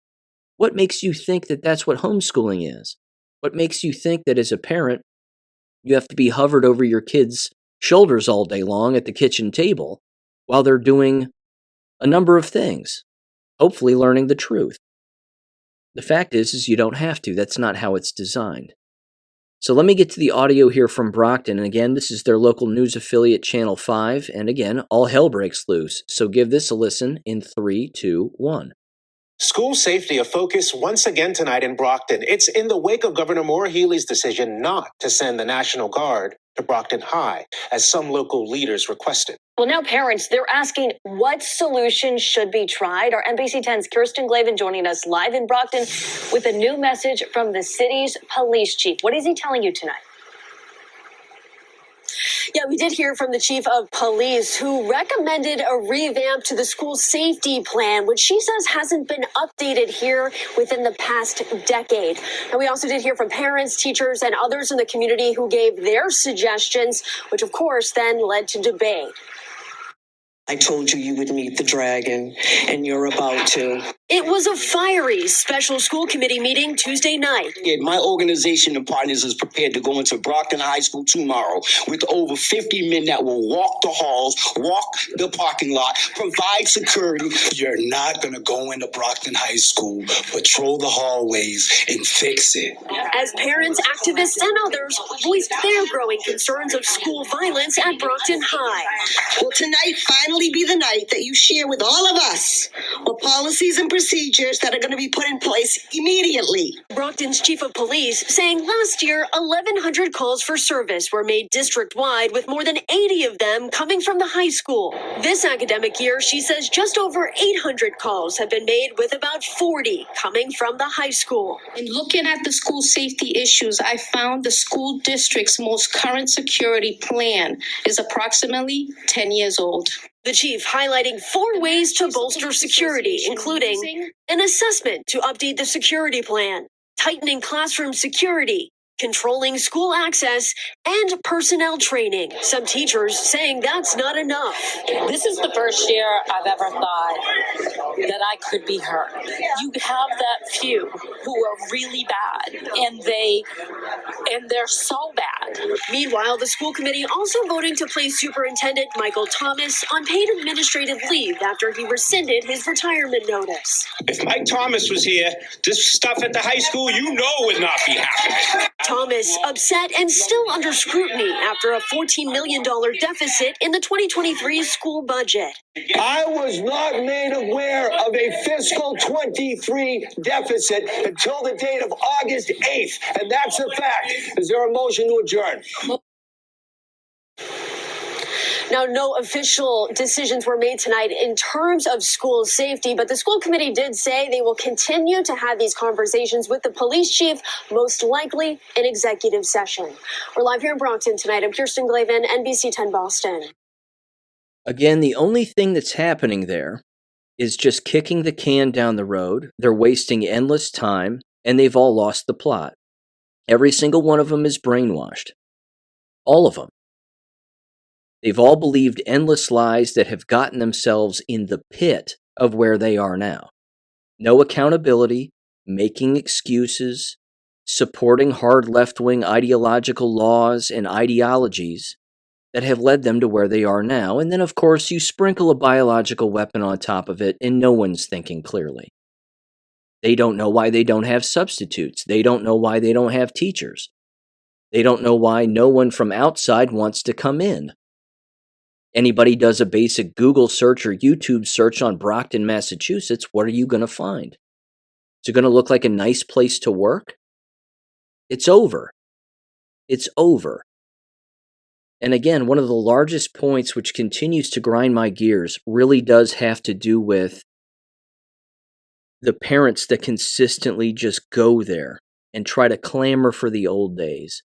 What makes you think that that's what homeschooling is? What makes you think that as a parent, you have to be hovered over your kids' shoulders all day long at the kitchen table while they're doing a number of things, hopefully learning the truth? The fact is you don't have to. That's not how it's designed. So let me get to the audio here from Brockton. And again, this is their local news affiliate, Channel 5. And again, all hell breaks loose. So give this a listen in 3, 2, 1. School safety a focus once again tonight in Brockton. It's in the wake of Governor Maura Healey's decision not to send the National Guard to Brockton High, as some local leaders requested. Well, now parents, they're asking what solutions should be tried. Our NBC 10's Kirsten Glavin joining us live in Brockton with a new message from the city's police chief. What is he telling you tonight? Yeah, we did hear from the chief of police who recommended a revamp to the school safety plan, which she says hasn't been updated here within the past decade. And we also did hear from parents, teachers, and others in the community who gave their suggestions, which of course then led to debate. I told you you would meet the dragon, and you're about to. It was a fiery special school committee meeting Tuesday night. My organization and partners is prepared to go into Brockton High School tomorrow with over 50 men that will walk the halls, walk the parking lot, provide security. You're not going to go into Brockton High School, patrol the hallways, and fix it. As parents, activists, and others voiced their growing concerns of school violence at Brockton High. Will tonight finally be the night that you share with all of us what policies and procedures that are going to be put in place immediately? Brockton's chief of police saying last year 1,100 calls for service were made district-wide, with more than 80 of them coming from the high school. This academic year, she says just over 800 calls have been made, with about 40 coming from the high school. In looking at the school safety issues, I found the school district's most current security plan is approximately 10 years old. The chief highlighting 4 ways to bolster security, including an assessment to update the security plan, tightening classroom security, controlling school access, and personnel training. Some teachers saying that's not enough. This is the first year I've ever thought that I could be her. You have that few who are really bad, and they're so bad. Meanwhile, the school committee also voting to place Superintendent Michael Thomas on paid administrative leave after he rescinded his retirement notice. If Mike Thomas was here, this stuff at the high school, you know, would not be happening. Thomas upset and still under scrutiny after a $14 million deficit in the 2023 school budget. I was not made aware of a fiscal 23 deficit until the date of August 8th, and that's a fact. Is there a motion to adjourn? Now, no official decisions were made tonight in terms of school safety, but the school committee did say they will continue to have these conversations with the police chief, most likely in executive session. We're live here in Brockton tonight. I'm Kirsten Glavin, NBC 10 Boston. Again, the only thing that's happening there is just kicking the can down the road. They're wasting endless time, and they've all lost the plot. Every single one of them is brainwashed. All of them. They've all believed endless lies that have gotten themselves in the pit of where they are now. No accountability, making excuses, supporting hard left-wing ideological laws and ideologies that have led them to where they are now. And then, of course, you sprinkle a biological weapon on top of it, and no one's thinking clearly. They don't know why they don't have substitutes. They don't know why they don't have teachers. They don't know why no one from outside wants to come in. Anybody does a basic Google search or YouTube search on Brockton, Massachusetts, what are you going to find? Is it going to look like a nice place to work? It's over. It's over. And again, one of the largest points which continues to grind my gears really does have to do with the parents that consistently just go there and try to clamor for the old days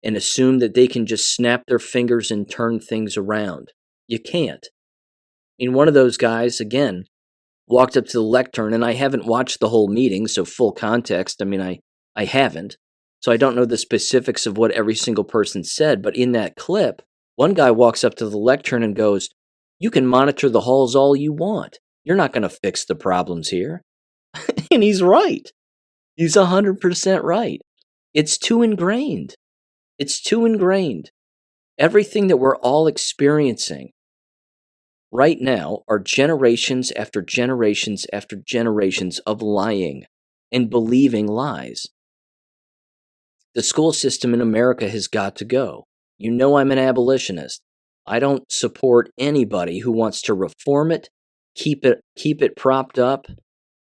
and assume that they can just snap their fingers and turn things around. You can't. I mean, one of those guys, again, walked up to the lectern, and I haven't watched the whole meeting, so full context, I haven't. So I don't know the specifics of what every single person said, but in that clip, one guy walks up to the lectern and goes, "You can monitor the halls all you want. You're not going to fix the problems here." And he's right. He's 100% right. It's too ingrained. It's too ingrained. Everything that we're all experiencing right now are generations after generations after generations of lying and believing lies. The school system in America has got to go. You know I'm an abolitionist. I don't support anybody who wants to reform it, keep it propped up.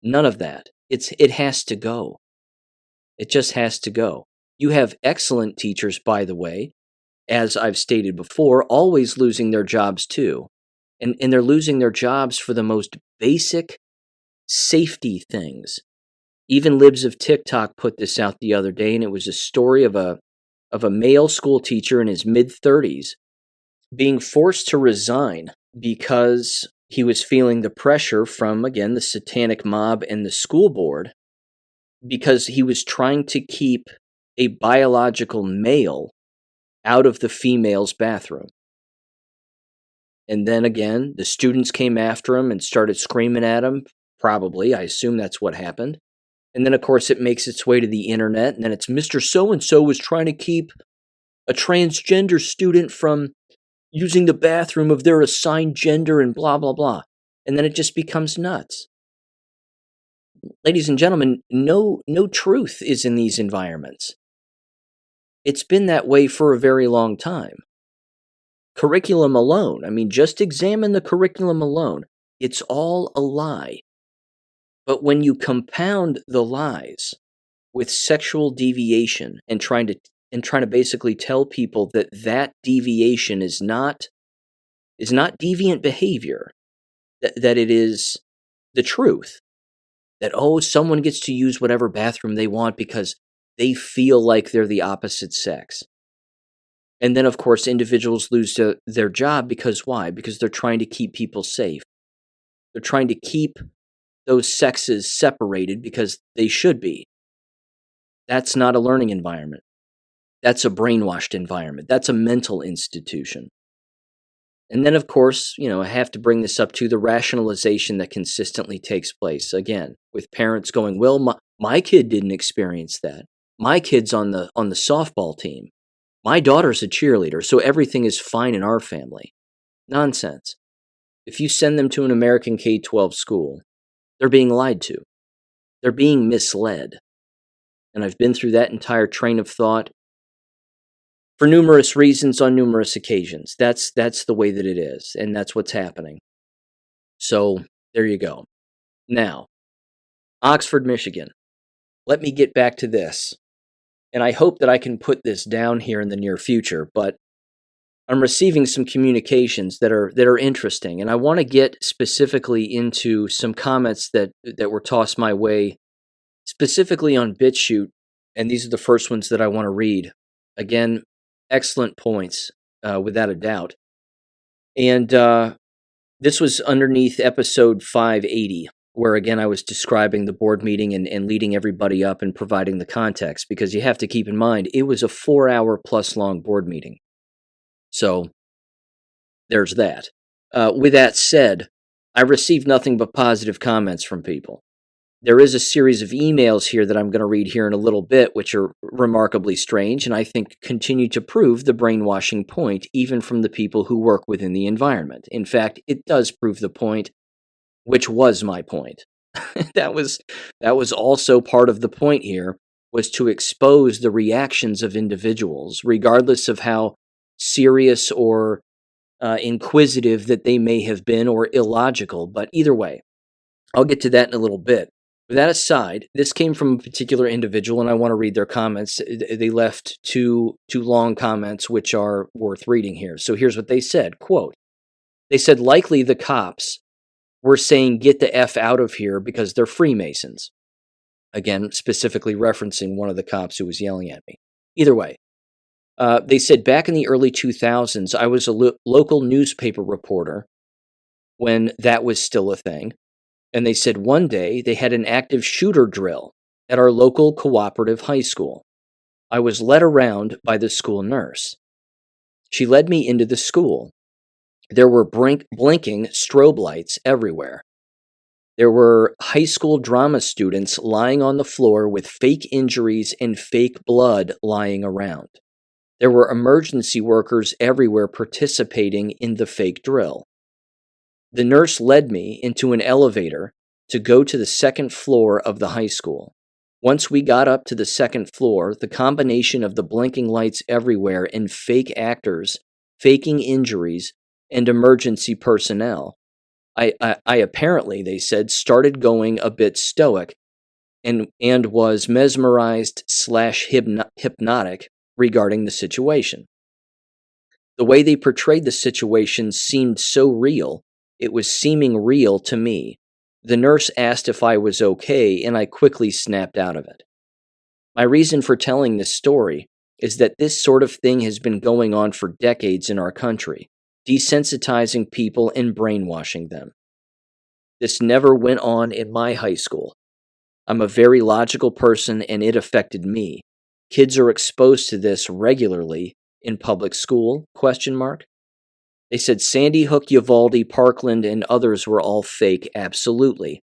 None of that. It has to go. It just has to go. You have excellent teachers, by the way, as I've stated before, always losing their jobs too. And they're losing their jobs for the most basic safety things. Even Libs of TikTok put this out the other day, and it was a story of a male school teacher in his mid-30s being forced to resign because he was feeling the pressure from, again, the satanic mob and the school board, because he was trying to keep a biological male out of the female's bathroom. And then again, the students came after him and started screaming at him. Probably, I assume that's what happened. And then, of course, it makes its way to the internet, and then it's Mr. So-and-so was trying to keep a transgender student from using the bathroom of their assigned gender and blah, blah, blah. And then it just becomes nuts. Ladies and gentlemen, no truth is in these environments. It's been that way for a very long time. Curriculum alone, just examine the curriculum alone. It's all a lie. But when you compound the lies with sexual deviation and trying to basically tell people that deviation is not deviant behavior, that it is the truth, that someone gets to use whatever bathroom they want because they feel like they're the opposite sex. And then, of course, individuals lose their job because why? Because they're trying to keep people safe. They're trying to keep those sexes separated because they should be. That's not a learning environment. That's a brainwashed environment. That's a mental institution. And then, of course, I have to bring this up to the rationalization that consistently takes place, again, with parents going, well, my kid didn't experience that. My kid's on the softball team. My daughter's a cheerleader, so everything is fine in our family. Nonsense. If you send them to an American K-12 school, they're being lied to. They're being misled. And I've been through that entire train of thought for numerous reasons on numerous occasions. That's the way that it is, and that's what's happening. So, there you go. Now, Oxford, Michigan. Let me get back to this. And I hope that I can put this down here in the near future, but I'm receiving some communications that are interesting, and I want to get specifically into some comments that were tossed my way, specifically on BitChute, and these are the first ones that I want to read. Again, excellent points, without a doubt. And this was underneath episode 580, where again I was describing the board meeting and leading everybody up and providing the context, because you have to keep in mind, it was a 4-hour plus long board meeting. So, there's that. With that said, I received nothing but positive comments from people. There is a series of emails here that I'm going to read here in a little bit, which are remarkably strange, and I think continue to prove the brainwashing point, even from the people who work within the environment. In fact, it does prove the point, which was my point. That was also part of the point here, was to expose the reactions of individuals, regardless of how serious or inquisitive that they may have been, or illogical. But either way, I'll get to that in a little bit. With that aside, this came from a particular individual, and I want to read their comments. They left two long comments, which are worth reading here. So here's what they said, quote, they said, likely the cops were saying, get the F out of here because they're Freemasons. Again, specifically referencing one of the cops who was yelling at me. Either way, they said, back in the early 2000s, I was a local newspaper reporter when that was still a thing. And they said one day they had an active shooter drill at our local cooperative high school. I was led around by the school nurse. She led me into the school. There were blinking strobe lights everywhere. There were high school drama students lying on the floor with fake injuries and fake blood lying around. There were emergency workers everywhere participating in the fake drill. The nurse led me into an elevator to go to the second floor of the high school. Once we got up to the second floor, the combination of the blinking lights everywhere and fake actors, faking injuries, and emergency personnel, I apparently, they said, started going a bit stoic and was mesmerized / hypnotic regarding the situation. The way they portrayed the situation seemed so real. It was seeming real to me. The nurse asked if I was okay, and I quickly snapped out of it. My reason for telling this story is that this sort of thing has been going on for decades in our country, desensitizing people and brainwashing them. This never went on in my high school. I'm a very logical person, and it affected me. Kids are exposed to this regularly in public school, ? They said Sandy Hook, Uvalde, Parkland, and others were all fake, absolutely.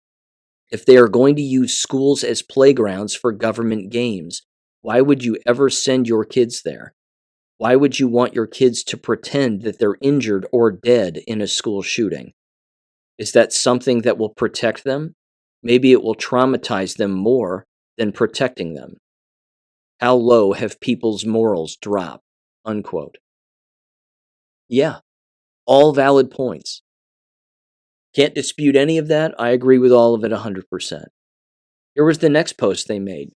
If they are going to use schools as playgrounds for government games, why would you ever send your kids there? Why would you want your kids to pretend that they're injured or dead in a school shooting? Is that something that will protect them? Maybe it will traumatize them more than protecting them. How low have people's morals dropped? Unquote. Yeah. All valid points. Can't dispute any of that. I agree with all of it 100%. Here was the next post they made.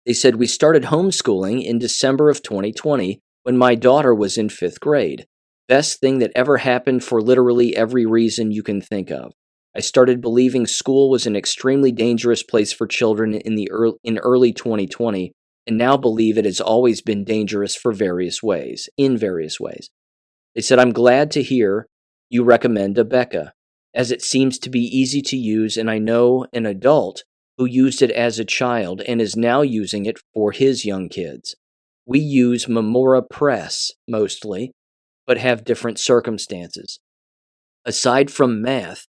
They said, we started homeschooling in December of 2020 when my daughter was in 5th grade. Best thing that ever happened for literally every reason you can think of. I started believing school was an extremely dangerous place for children in early 2020, and now believe it has always been dangerous in various ways. They said, I'm glad to hear you recommend Abeka, as it seems to be easy to use, and I know an adult who used it as a child and is now using it for his young kids. We use Memora Press mostly, but have different circumstances. Aside from math,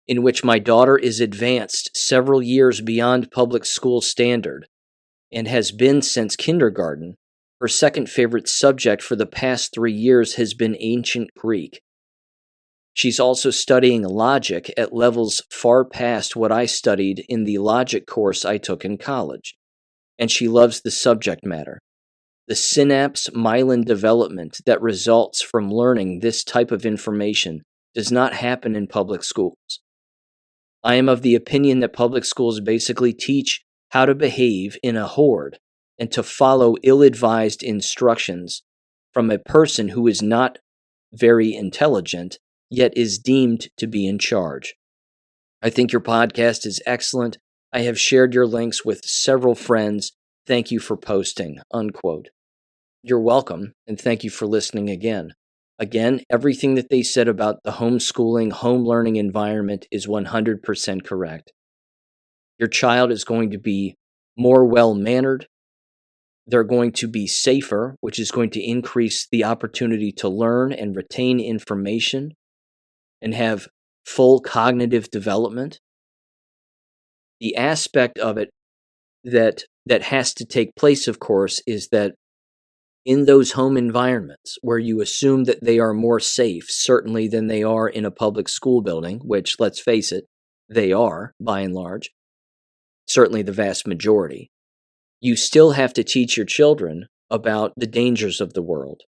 in which my daughter is advanced several years beyond public school standard and has been since kindergarten, her second favorite subject for the past 3 years has been ancient Greek. She's also studying logic at levels far past what I studied in the logic course I took in college, and she loves the subject matter. The synapse myelin development that results from learning this type of information does not happen in public schools. I am of the opinion that public schools basically teach how to behave in a horde and to follow ill-advised instructions from a person who is not very intelligent, yet is deemed to be in charge. I think your podcast is excellent. I have shared your links with several friends. Thank you for posting, unquote. You're welcome, and thank you for listening again. Again, everything that they said about the homeschooling, home learning environment is 100% correct. Your child is going to be more well-mannered. They're going to be safer, which is going to increase the opportunity to learn and retain information and have full cognitive development. The aspect of it that has to take place, of course, is that in those home environments where you assume that they are more safe, certainly than they are in a public school building, which, let's face it, they are, by and large, certainly the vast majority, you still have to teach your children about the dangers of the world.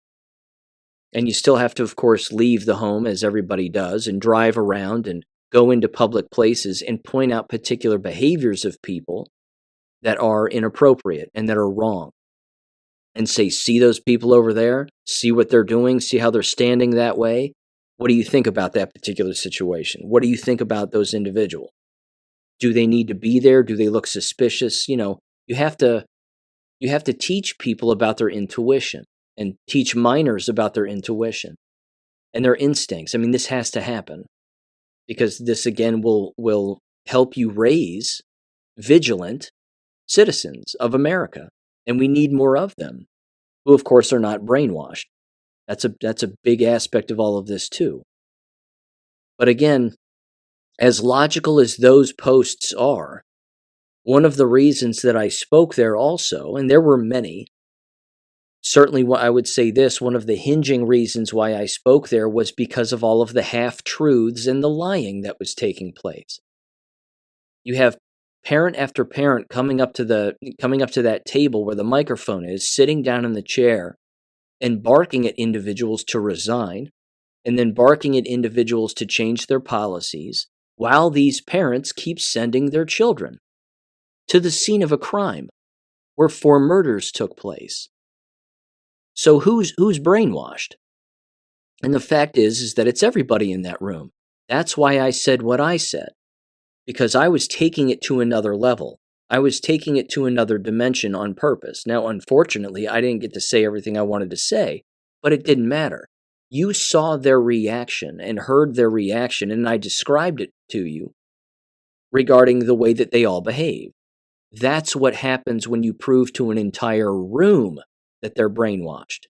And you still have to, of course, leave the home, as everybody does, and drive around and go into public places and point out particular behaviors of people that are inappropriate and that are wrong. And say, see those people over there? See what they're doing? See how they're standing that way? What do you think about that particular situation? What do you think about those individuals? Do they need to be there? Do they look suspicious? You have to teach people about their intuition and teach minors about their intuition and their instincts. I mean, this has to happen because this, again, will help you raise vigilant citizens of America. And we need more of them, who, of course, are not brainwashed. That's a big aspect of all of this, too. But again, as logical as those posts are, one of the reasons that I spoke there also, and there were many, certainly I would say this, one of the hinging reasons why I spoke there was because of all of the half-truths and the lying that was taking place. You have parent after parent coming up to that table where the microphone is, sitting down in the chair and barking at individuals to resign, and then barking at individuals to change their policies, while these parents keep sending their children to the scene of a crime where 4 murders took place. So who's brainwashed? And the fact is that it's everybody in that room. That's why I said what I said. Because I was taking it to another level. I was taking it to another dimension on purpose. Now, unfortunately, I didn't get to say everything I wanted to say, but it didn't matter. You saw their reaction and heard their reaction, and I described it to you regarding the way that they all behave. That's what happens when you prove to an entire room that they're brainwashed.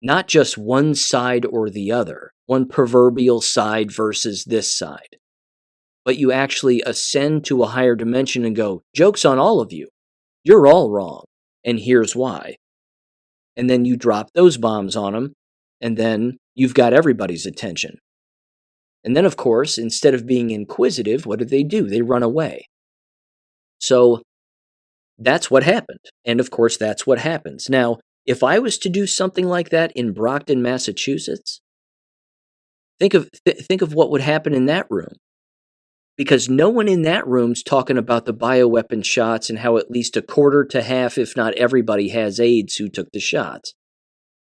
Not just one side or the other, one proverbial side versus this side. But you actually ascend to a higher dimension and go, joke's on all of you. You're all wrong, and here's why. And then you drop those bombs on them, and then you've got everybody's attention. And then, of course, instead of being inquisitive, what do? They run away. So that's what happened. And, of course, that's what happens. Now, if I was to do something like that in Brockton, Massachusetts, think of what would happen in that room. Because no one in that room's talking about the bioweapon shots and how at least a quarter to half, if not everybody, has AIDS who took the shots.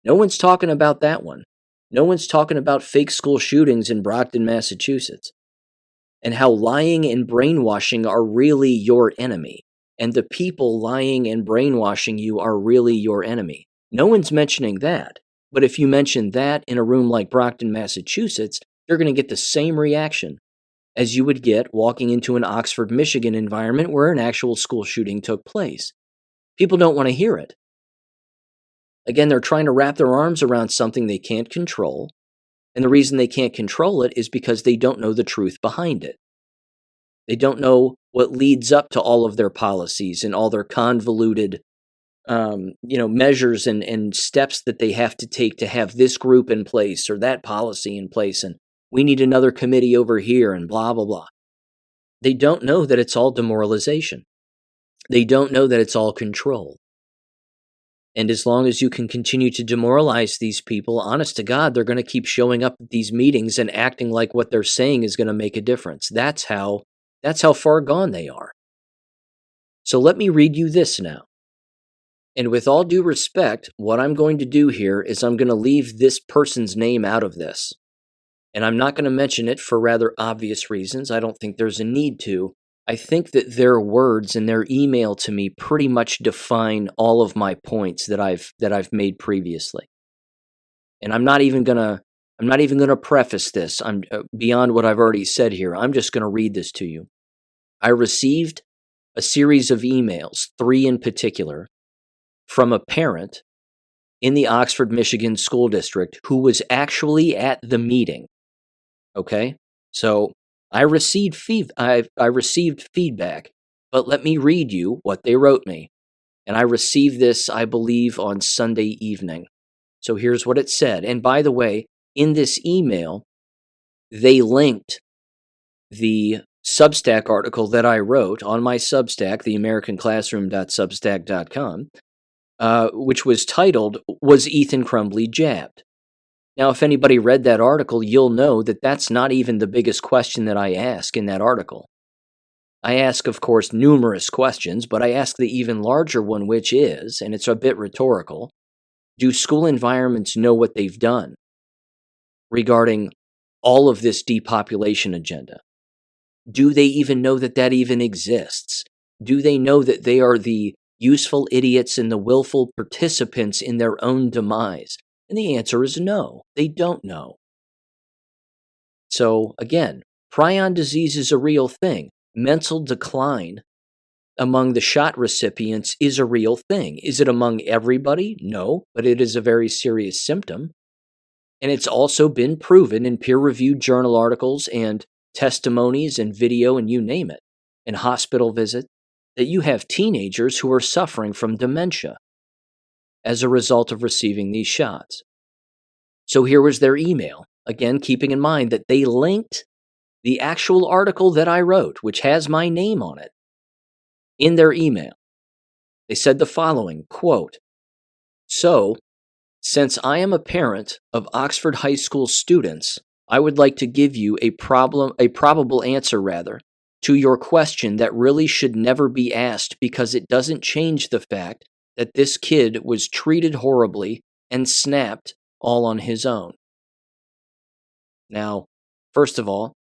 No one's talking about that one. No one's talking about fake school shootings in Brockton, Massachusetts, and how lying and brainwashing are really your enemy, and the people lying and brainwashing you are really your enemy. No one's mentioning that. But if you mention that in a room like Brockton, Massachusetts, you're going to get the same reaction as you would get walking into an Oxford, Michigan environment where an actual school shooting took place. People don't want to hear it. Again, they're trying to wrap their arms around something they can't control. And the reason they can't control it is because they don't know the truth behind it. They don't know what leads up to all of their policies and all their convoluted measures and steps that they have to take to have this group in place or that policy in place, and we need another committee over here and blah, blah, blah. They don't know that it's all demoralization. They don't know that it's all control. And as long as you can continue to demoralize these people, honest to God, they're going to keep showing up at these meetings and acting like what they're saying is going to make a difference. That's how far gone they are. So let me read you this now. And with all due respect, what I'm going to do here is I'm going to leave this person's name out of this. And I'm not going to mention it for rather obvious reasons. I don't think there's a need to. I think that their words and their email to me pretty much define all of my points that I've made previously. And I'm not even going to preface this. I'm beyond what I've already said here. I'm just going to read this to you. I received a series of emails, 3 in particular, from a parent in the Oxford, Michigan school district who was actually at the meeting. Okay? So I received feedback, but let me read you what they wrote me. And I received this, I believe, on Sunday evening. So here's what it said. And by the way, in this email, they linked the Substack article that I wrote on my Substack, theamericanclassroom.substack.com, which was titled, "Was Ethan Crumbley Jabbed?" Now, if anybody read that article, you'll know that that's not even the biggest question that I ask in that article. I ask, of course, numerous questions, but I ask the even larger one, which is, and it's a bit rhetorical, do school environments know what they've done regarding all of this depopulation agenda? Do they even know that that even exists? Do they know that they are the useful idiots and the willful participants in their own demise? And the answer is no, they don't know. So again, prion disease is a real thing. Mental decline among the shot recipients is a real thing. Is it among everybody? No, but it is a very serious symptom. And it's also been proven in peer-reviewed journal articles and testimonies and video and you name it, and hospital visits, that you have teenagers who are suffering from dementia as a result of receiving these shots. So here was their email, again, keeping in mind that they linked the actual article that I wrote, which has my name on it, in their email. They said the following, quote, "So, since I am a parent of Oxford High School students, I would like to give you a probable answer to your question that really should never be asked because it doesn't change the fact that this kid was treated horribly and snapped all on his own." Now, first of all,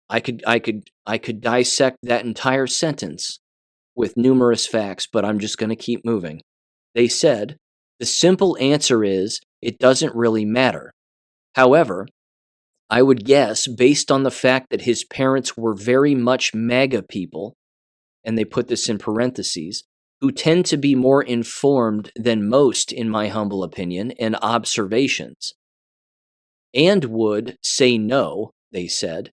I could dissect that entire sentence with numerous facts, but I'm just going to keep moving. They said, the simple answer is it doesn't really matter. However, I would guess, based on the fact that his parents were very much MAGA people, and they put this in parentheses, who tend to be more informed than most, in my humble opinion, and observations, and would say no, they said.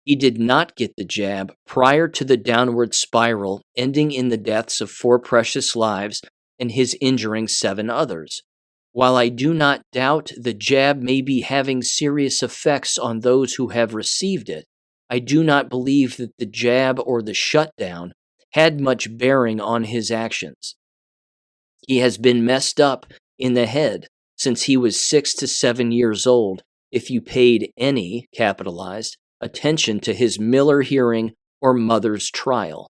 He did not get the jab prior to the downward spiral, ending in the deaths of 4 precious lives and his injuring 7 others. While I do not doubt the jab may be having serious effects on those who have received it, I do not believe that the jab or the shutdown had much bearing on his actions. He has been messed up in the head since he was 6 to 7 years old, if you paid any, capitalized, attention to his Miller hearing or mother's trial.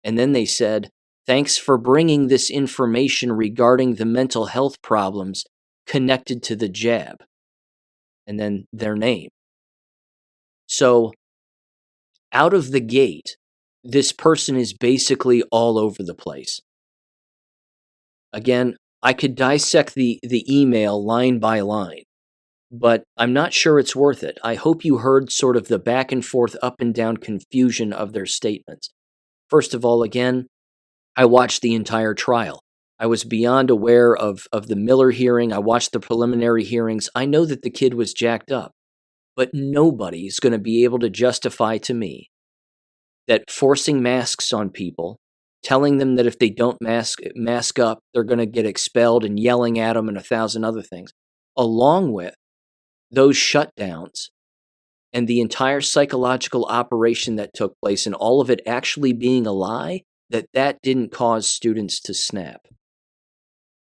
And then they said, thanks for bringing this information regarding the mental health problems connected to the jab. And then their name. So, out of the gate, this person is basically all over the place. Again, I could dissect the email line by line, but I'm not sure it's worth it. I hope you heard sort of the back and forth, up and down confusion of their statements. First of all, again, I watched the entire trial. I was beyond aware of the Miller hearing. I watched the preliminary hearings. I know that the kid was jacked up, but nobody's going to be able to justify to me that forcing masks on people, telling them that if they don't mask up, they're going to get expelled, and yelling at them and 1,000 other things, along with those shutdowns and the entire psychological operation that took place, and all of it actually being a lie, that didn't cause students to snap.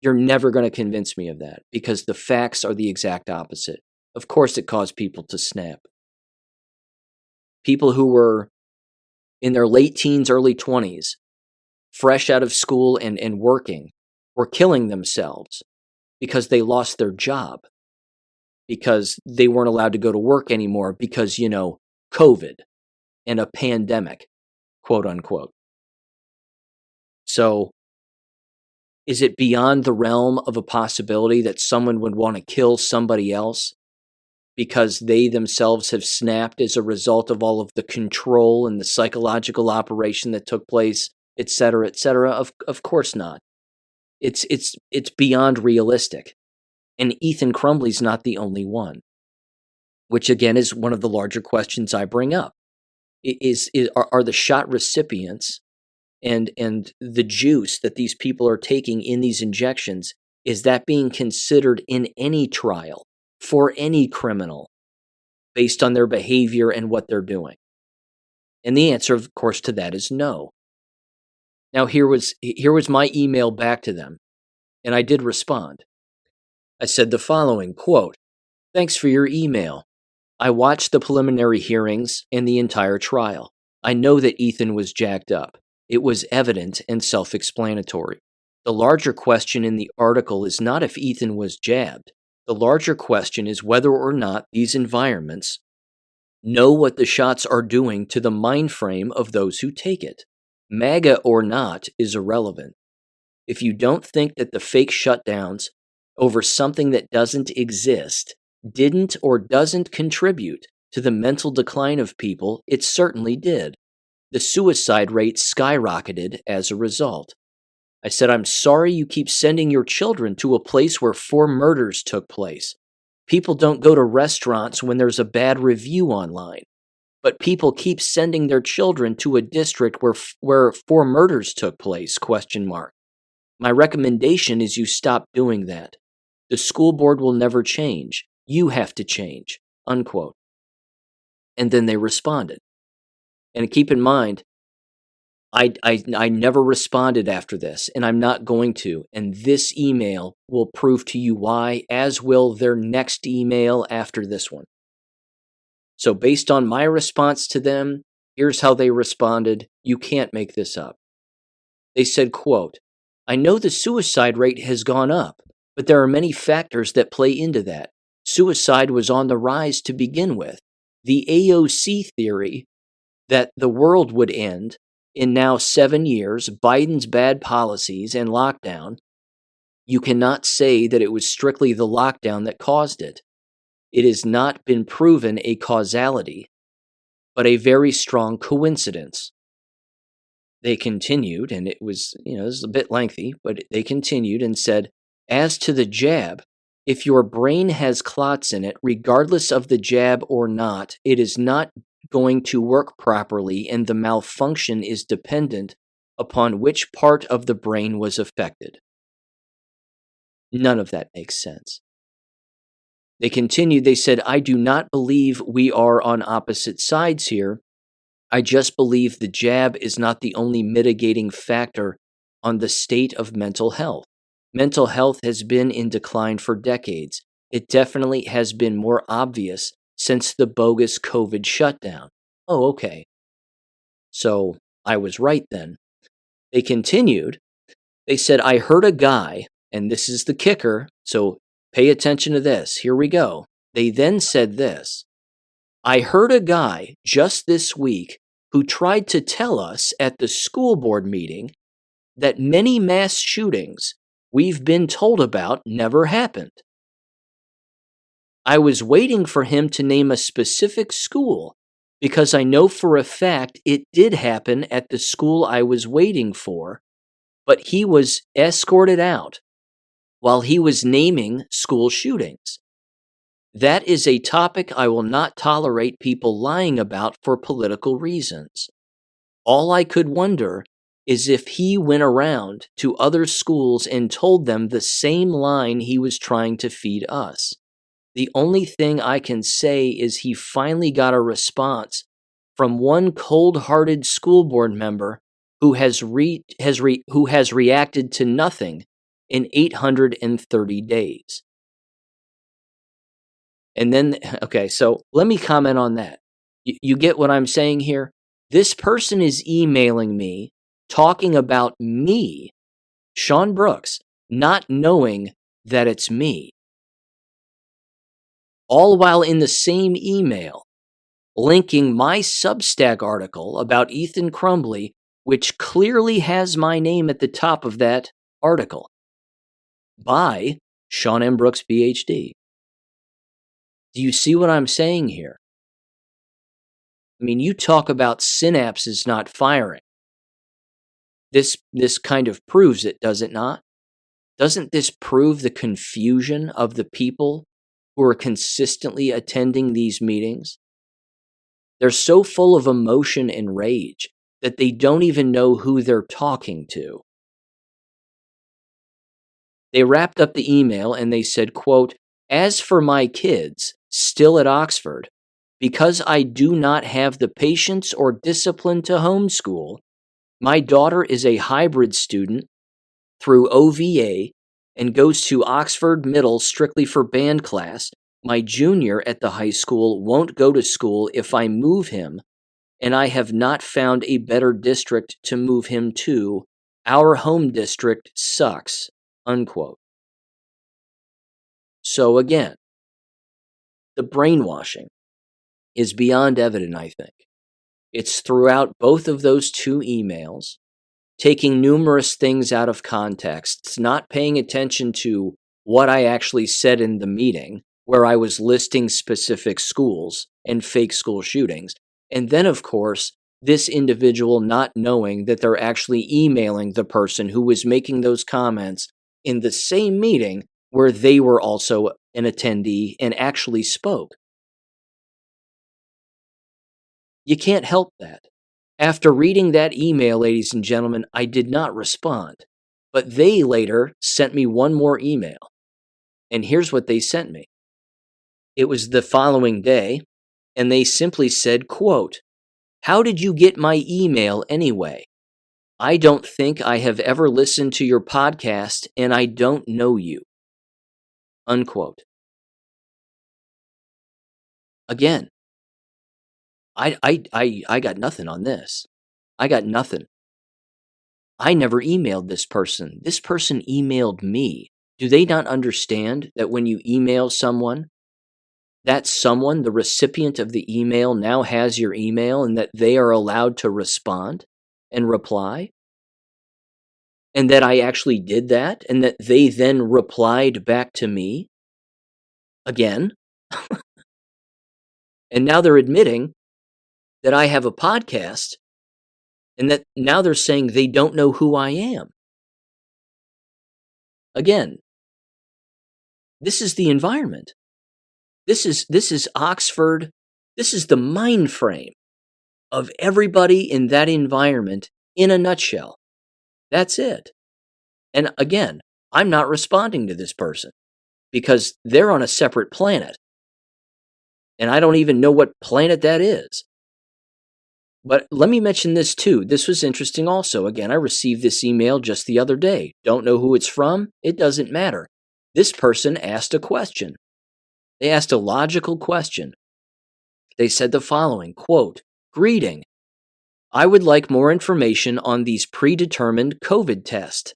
You're never going to convince me of that, because the facts are the exact opposite. Of course it caused people to snap. People who were in their late teens, early 20s, fresh out of school and working, were killing themselves because they lost their job, because they weren't allowed to go to work anymore because, COVID and a pandemic, quote unquote. So, is it beyond the realm of a possibility that someone would want to kill somebody else because they themselves have snapped as a result of all of the control and the psychological operation that took place, et cetera, et cetera? Of course not. It's beyond realistic. And Ethan Crumbley's not the only one, which again is one of the larger questions I bring up. Are the shot recipients and the juice that these people are taking in these injections, is that being considered in any trial for any criminal based on their behavior and what they're doing? And the answer, of course, to that is no. Now, here was my email back to them, and I did respond. I said the following, quote, "Thanks for your email. I watched the preliminary hearings and the entire trial. I know that Ethan was jacked up. It was evident and self-explanatory. The larger question in the article is not if Ethan was jabbed. The larger question is whether or not these environments know what the shots are doing to the mind frame of those who take it. MAGA or not is irrelevant. If you don't think that the fake shutdowns over something that doesn't exist didn't or doesn't contribute to the mental decline of people, it certainly did. The suicide rate skyrocketed as a result. I said, I'm sorry you keep sending your children to a place where 4 murders took place. People don't go to restaurants when there's a bad review online, but people keep sending their children to a district where 4 murders took place, ? My recommendation is you stop doing that. The school board will never change. You have to change, unquote. And then they responded. And keep in mind, I never responded after this, and I'm not going to. And this email will prove to you why, as will their next email after this one. So based on my response to them, here's how they responded. You can't make this up. They said, quote, "I know the suicide rate has gone up, but there are many factors that play into that. Suicide was on the rise to begin with. The AOC theory that the world would end in now 7 years, Biden's bad policies and lockdown, you cannot say that it was strictly the lockdown that caused it. It has not been proven a causality, but a very strong coincidence." They continued, and it was, this is a bit lengthy, but they continued and said, "As to the jab, if your brain has clots in it, regardless of the jab or not, it is not going to work properly, and the malfunction is dependent upon which part of the brain was affected." None of that makes sense. They continued, they said, "I do not believe we are on opposite sides here. I just believe the jab is not the only mitigating factor on the state of mental health. Mental health has been in decline for decades. It definitely has been more obvious since the bogus COVID shutdown." Oh, okay. So I was right then. They continued. They said, "I heard a guy," and this is the kicker, so pay attention to this. Here we go. They then said this, "I heard a guy just this week who tried to tell us at the school board meeting that many mass shootings we've been told about never happened. I was waiting for him to name a specific school because I know for a fact it did happen at the school I was waiting for, but he was escorted out while he was naming school shootings. That is a topic I will not tolerate people lying about for political reasons. All I could wonder is if he went around to other schools and told them the same line he was trying to feed us. The only thing I can say is he finally got a response from one cold-hearted school board member who has reacted to nothing in 830 days. And then, okay, so let me comment on that. You get what I'm saying here? This person is emailing me, talking about me, Sean Brooks, not knowing that it's me. All while in the same email, linking my Substack article about Ethan Crumbley, which clearly has my name at the top of that article, by Sean M. Brooks, PhD. Do you see what I'm saying here? I mean, you talk about synapses not firing. This kind of proves it, does it not? Doesn't this prove the confusion of the people who are consistently attending these meetings? They're so full of emotion and rage that they don't even know who they're talking to. They wrapped up the email and they said, quote, "As for my kids, still at Oxford, because I do not have the patience or discipline to homeschool, my daughter is a hybrid student through OVA and goes to Oxford Middle strictly for band class. My junior at the high school won't go to school if I move him, and I have not found a better district to move him to. Our home district sucks," unquote. So again, the brainwashing is beyond evident, I think. It's throughout both of those two emails, taking numerous things out of context. It's not paying attention to what I actually said in the meeting, where I was listing specific schools and fake school shootings. And then, of course, this individual not knowing that they're actually emailing the person who was making those comments in the same meeting where they were also an attendee and actually spoke. You can't help that. After reading that email, ladies and gentlemen, I did not respond. But they later sent me one more email. And here's what they sent me. It was the following day, and they simply said, quote, "How did you get my email anyway? I don't think I have ever listened to your podcast, and I don't know you." Unquote. Again, I got nothing on this. I got nothing. I never emailed this person. This person emailed me. Do they not understand that when you email someone, that someone, the recipient of the email, now has your email and that they are allowed to respond and reply? And that I actually did that and that they then replied back to me again? And now they're admitting that I have a podcast and that now they're saying they don't know who I am. Again, this is the environment. This is Oxford. This is the mind frame of everybody in that environment in a nutshell. That's it. And again, I'm not responding to this person because they're on a separate planet. And I don't even know what planet that is. But let me mention this too. This was interesting also. Again, I received this email just the other day. Don't know who it's from. It doesn't matter. This person asked a question. They asked a logical question. They said the following, quote, "Greeting. I would like more information on these predetermined COVID tests.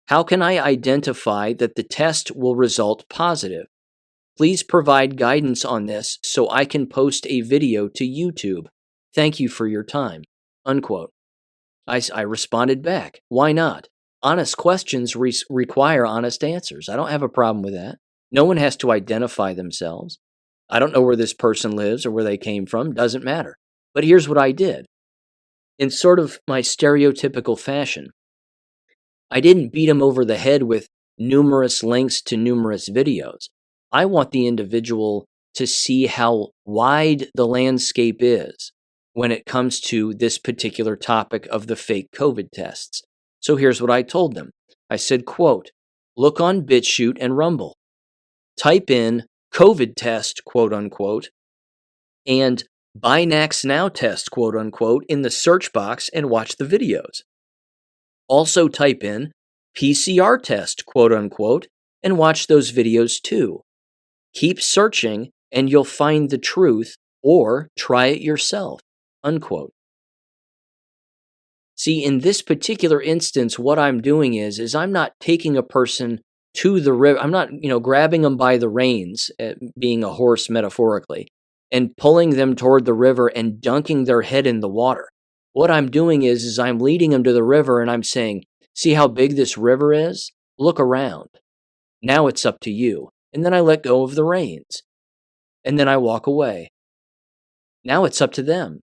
How can I identify that the test will result positive? Please provide guidance on this so I can post a video to YouTube. Thank you for your time." Unquote. I responded back. Why not? Honest questions require honest answers. I don't have a problem with that. No one has to identify themselves. I don't know where this person lives or where they came from. Doesn't matter. But here's what I did. In sort of my stereotypical fashion, I didn't beat them over the head with numerous links to numerous videos. I want the individual to see how wide the landscape is when it comes to this particular topic of the fake COVID tests. So here's what I told them. I said, quote, look on BitChute and Rumble. Type in COVID test, quote unquote, and Binax Now test, quote unquote, in the search box and watch the videos. Also type in PCR test, quote unquote, and watch those videos too. Keep searching and you'll find the truth, or try it yourself, unquote. See, in this particular instance, what I'm doing is I'm not taking a person to the river. I'm not, grabbing them by the reins, being a horse metaphorically, and pulling them toward the river and dunking their head in the water. What I'm doing is I'm leading them to the river and I'm saying, see how big this river is? Look around. Now it's up to you. And then I let go of the reins. And then I walk away. Now it's up to them.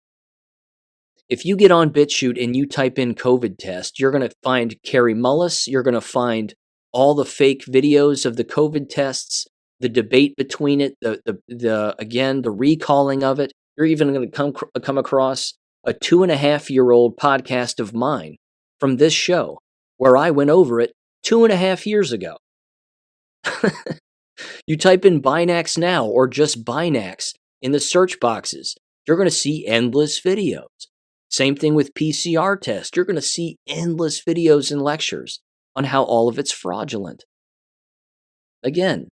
If you get on BitChute and you type in COVID test, you're going to find Carrie Mullis. You're going to find all the fake videos of the COVID tests, the debate between it, the recalling of it. You're even going to come across a 2.5-year-old podcast of mine from this show where I went over it 2.5 years ago. You type in Binax Now or just Binax in the search boxes, you're going to see endless videos. Same thing with PCR test. You're going to see endless videos and lectures on how all of it's fraudulent. Again,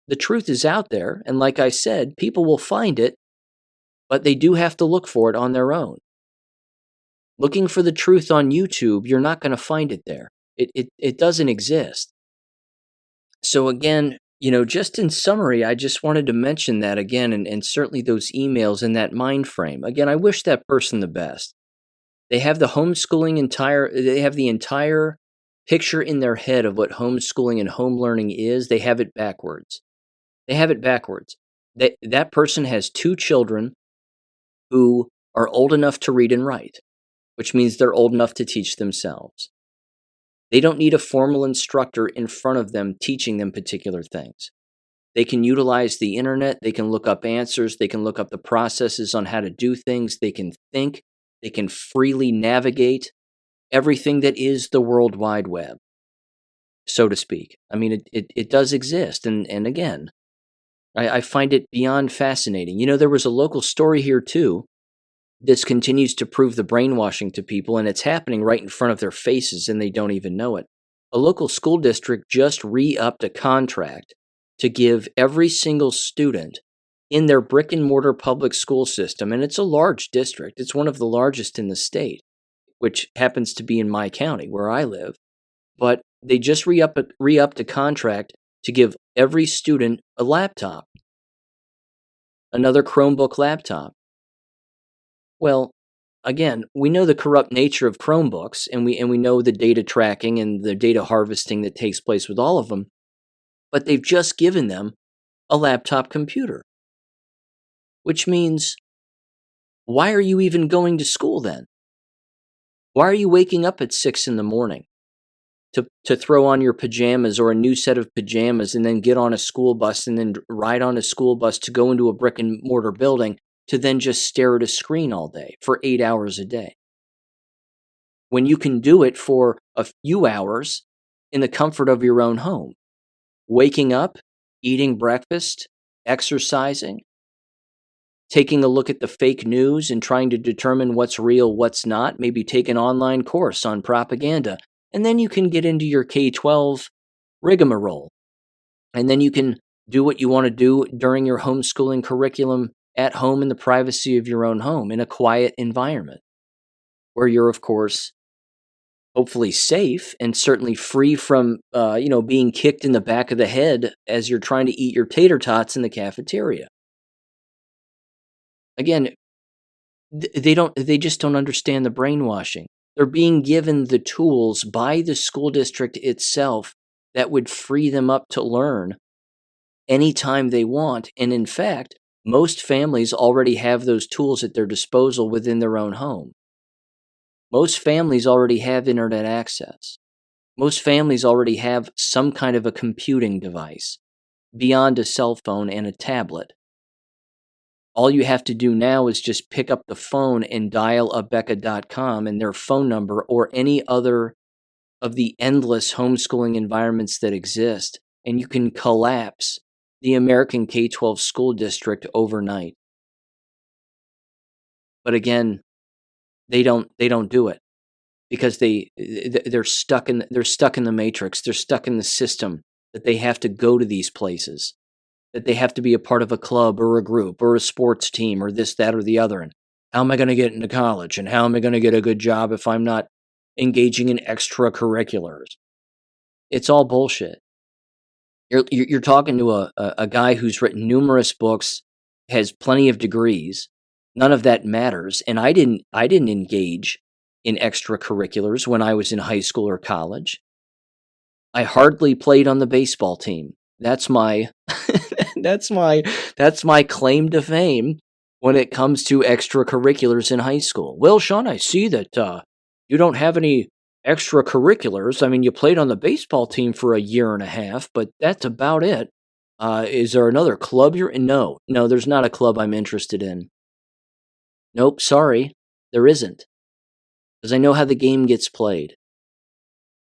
the truth is out there, and like I said, people will find it, but they do have to look for it on their own. Looking for the truth on YouTube, you're not going to find it there. It doesn't exist. So again, just in summary, I just wanted to mention that again, and certainly those emails and that mind frame. Again, I wish that person the best. They have the they have the entire picture in their head of what homeschooling and home learning is. They have it backwards. That person has 2 children who are old enough to read and write, which means they're old enough to teach themselves. They don't need a formal instructor in front of them teaching them particular things. They can utilize the internet. They can look up answers. They can look up the processes on how to do things. They can think. They can freely navigate everything that is the World Wide Web, so to speak. I mean, it does exist. And again, I find it beyond fascinating. There was a local story here too. This continues to prove the brainwashing to people, and it's happening right in front of their faces, and they don't even know it. A local school district just re-upped a contract to give every single student in their brick-and-mortar public school system, and it's a large district. It's one of the largest in the state, which happens to be in my county where I live. But they just re-upped a contract to give every student a laptop, another Chromebook laptop. Well, again, we know the corrupt nature of Chromebooks, and we know the data tracking and the data harvesting that takes place with all of them, but they've just given them a laptop computer. Which means, why are you even going to school then? Why are you waking up at 6 a.m. to throw on your pajamas or a new set of pajamas and then get on a school bus and then ride on a school bus to go into a brick and mortar building to then just stare at a screen all day for 8 hours a day? When you can do it for a few hours in the comfort of your own home. Waking up, eating breakfast, exercising, taking a look at the fake news and trying to determine what's real, what's not, maybe take an online course on propaganda, and then you can get into your K-12 rigmarole. And then you can do what you want to do during your homeschooling curriculum at home in the privacy of your own home in a quiet environment where you're, of course, hopefully safe and certainly free from, being kicked in the back of the head as you're trying to eat your tater tots in the cafeteria. Again, they just don't understand the brainwashing. They're being given the tools by the school district itself that would free them up to learn anytime they want. And in fact, most families already have those tools at their disposal within their own home. Most families already have internet access. Most families already have some kind of a computing device beyond a cell phone and a tablet. All you have to do now is just pick up the phone and dial abeka.com and their phone number or any other of the endless homeschooling environments that exist, and you can collapse the American K-12 school district overnight. But again, they don't do it because they're stuck in the matrix. They're stuck in the system that they have to go to these places, that they have to be a part of a club or a group or a sports team or this, that, or the other. And how am I going to get into college? And how am I going to get a good job if I'm not engaging in extracurriculars? It's all bullshit. You're talking to a guy who's written numerous books, has plenty of degrees. None of that matters. And I didn't engage in extracurriculars when I was in high school or college. I hardly played on the baseball team. That's my that's my claim to fame when it comes to extracurriculars in high school. Well, Sean, I see that you don't have any extracurriculars. I mean, you played on the baseball team for a year and a half, but that's about it. Is there another club you're in? No, there's not a club I'm interested in. Nope, sorry, there isn't. Because I know how the game gets played.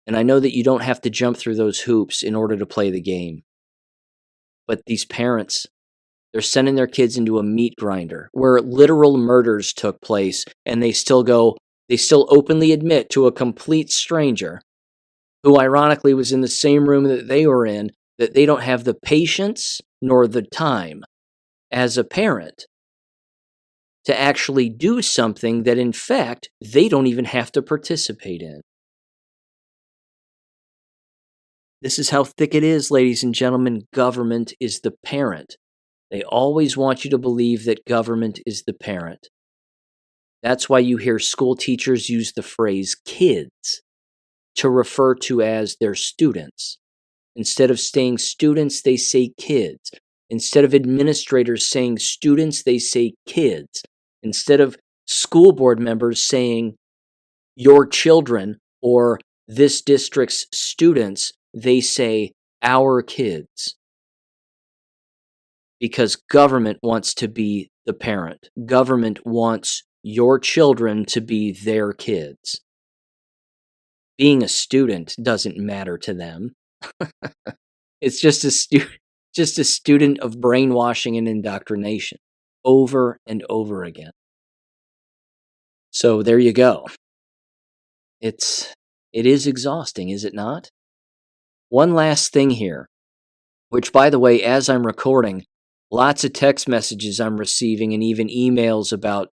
And I know that you don't have to jump through those hoops in order to play the game. But these parents, they're sending their kids into a meat grinder where literal murders took place, and they still openly admit to a complete stranger who ironically was in the same room that they were in that they don't have the patience nor the time as a parent to actually do something that in fact they don't even have to participate in. This is how thick it is, ladies and gentlemen. Government is the parent. They always want you to believe that government is the parent. That's why you hear school teachers use the phrase kids to refer to as their students. Instead of saying students, they say kids. Instead of administrators saying students, they say kids. Instead of school board members saying your children or this district's students, they say our kids. Because government wants to be the parent. Government wants your children to be their kids. Being a student doesn't matter to them. It's just a student of brainwashing and indoctrination over and over again. So there you go. It is exhausting, is it not? One last thing here, which by the way, as I'm recording, lots of text messages I'm receiving and even emails about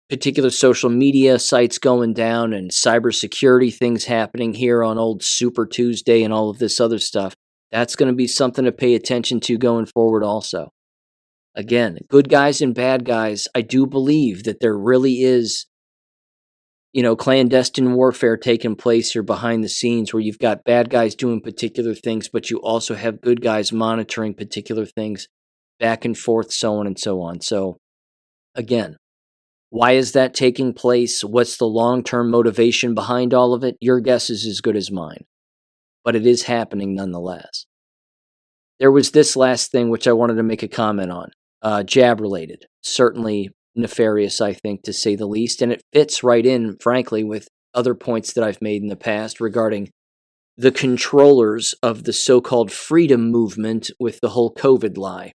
particular social media sites going down and cybersecurity things happening here on old Super Tuesday and all of this other stuff. That's going to be something to pay attention to going forward also. Again, good guys and bad guys, I do believe that there really is, clandestine warfare taking place here behind the scenes where you've got bad guys doing particular things, but you also have good guys monitoring particular things back and forth, so on and so on. So, again, why is that taking place? What's the long-term motivation behind all of it? Your guess is as good as mine. But it is happening nonetheless. There was this last thing which I wanted to make a comment on. Jab-related. Certainly nefarious, I think, to say the least. And it fits right in, frankly, with other points that I've made in the past regarding the controllers of the so-called freedom movement with the whole COVID lie.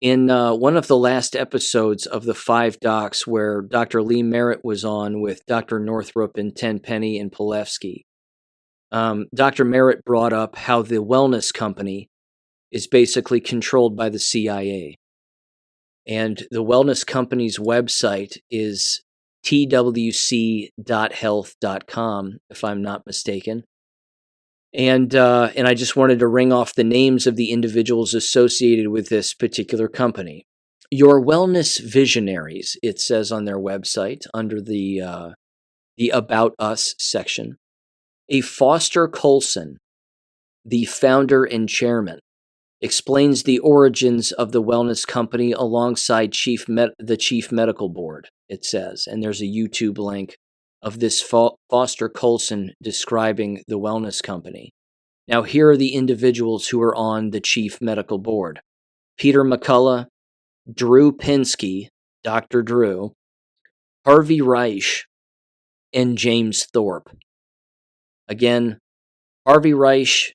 In one of the last episodes of the 5 Docs where Dr. Lee Merritt was on with Dr. Northrup and Tenpenny and Pilevsky, Dr. Merritt brought up how the wellness company is basically controlled by the CIA. And the wellness company's website is twc.health.com, if I'm not mistaken. And I just wanted to ring off the names of the individuals associated with this particular company. Your wellness visionaries, it says on their website under the About Us section. A Foster Colson, the founder and chairman, explains the origins of the wellness company alongside the chief medical board, it says. And there's a YouTube link of this Foster Colson describing the wellness company. Now, here are the individuals who are on the chief medical board: Peter McCullough, Drew Pinsky, Dr. Drew, Harvey Reich, and James Thorpe. Again, Harvey Reich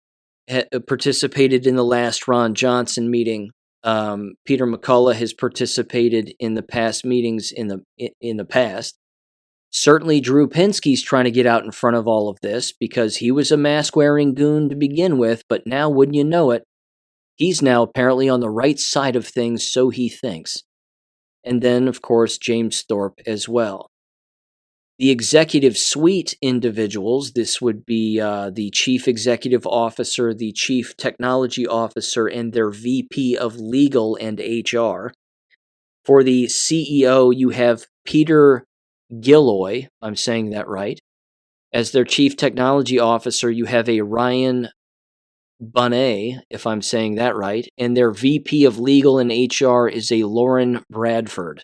participated in the last Ron Johnson meeting. Peter McCullough has participated in the past meetings in the past. Certainly, Drew Pinsky's trying to get out in front of all of this because he was a mask-wearing goon to begin with, but now, wouldn't you know it, he's now apparently on the right side of things, so he thinks. And then, of course, James Thorpe as well. The executive suite individuals, this would be the chief executive officer, the chief technology officer, and their VP of legal and HR. For the CEO, you have Peter Gilloy, I'm saying that right. As their chief technology officer, you have a Ryan Bonet, if I'm saying that right. And their VP of legal and HR is a Lauren Bradford.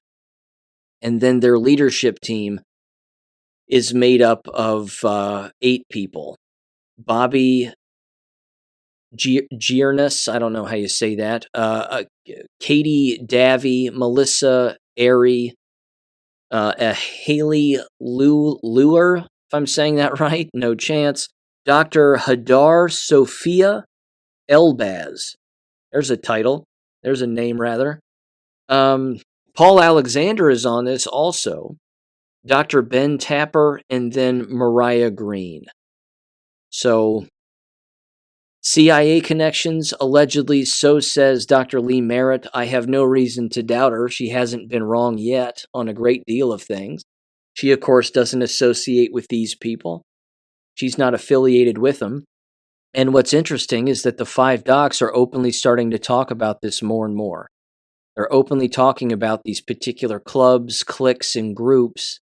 And then their leadership team is made up of 8 people. Bobby Giernus, I don't know how you say that. Katie Davy, Melissa Airy, Haley Luer, if I'm saying that right, no chance. Dr. Hadar Sophia Elbaz. There's a title. There's a name, rather. Paul Alexander is on this also. Dr. Ben Tapper, and then Mariah Green. So, CIA connections, allegedly, so says Dr. Lee Merritt. I have no reason to doubt her. She hasn't been wrong yet on a great deal of things. She, of course, doesn't associate with these people. She's not affiliated with them. And what's interesting is that the 5 docs are openly starting to talk about this more and more. They're openly talking about these particular clubs, cliques, and groups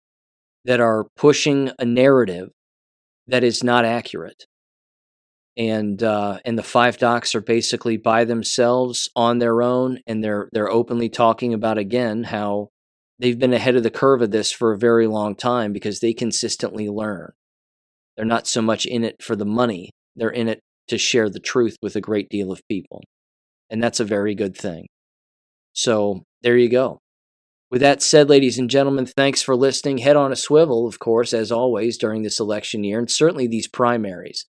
that are pushing a narrative that is not accurate. And the 5 docs are basically by themselves on their own, and they're openly talking about, again, how they've been ahead of the curve of this for a very long time because they consistently learn. They're not so much in it for the money. They're in it to share the truth with a great deal of people. And that's a very good thing. So there you go. With that said, ladies and gentlemen, thanks for listening. Head on a swivel, of course, as always, during this election year, and certainly these primaries.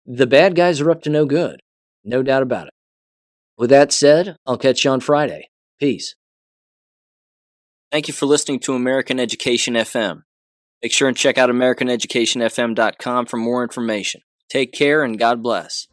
The bad guys are up to no good. No doubt about it. With that said, I'll catch you on Friday. Peace. Thank you for listening to American Education FM. Make sure and check out AmericanEducationFM.com for more information. Take care and God bless.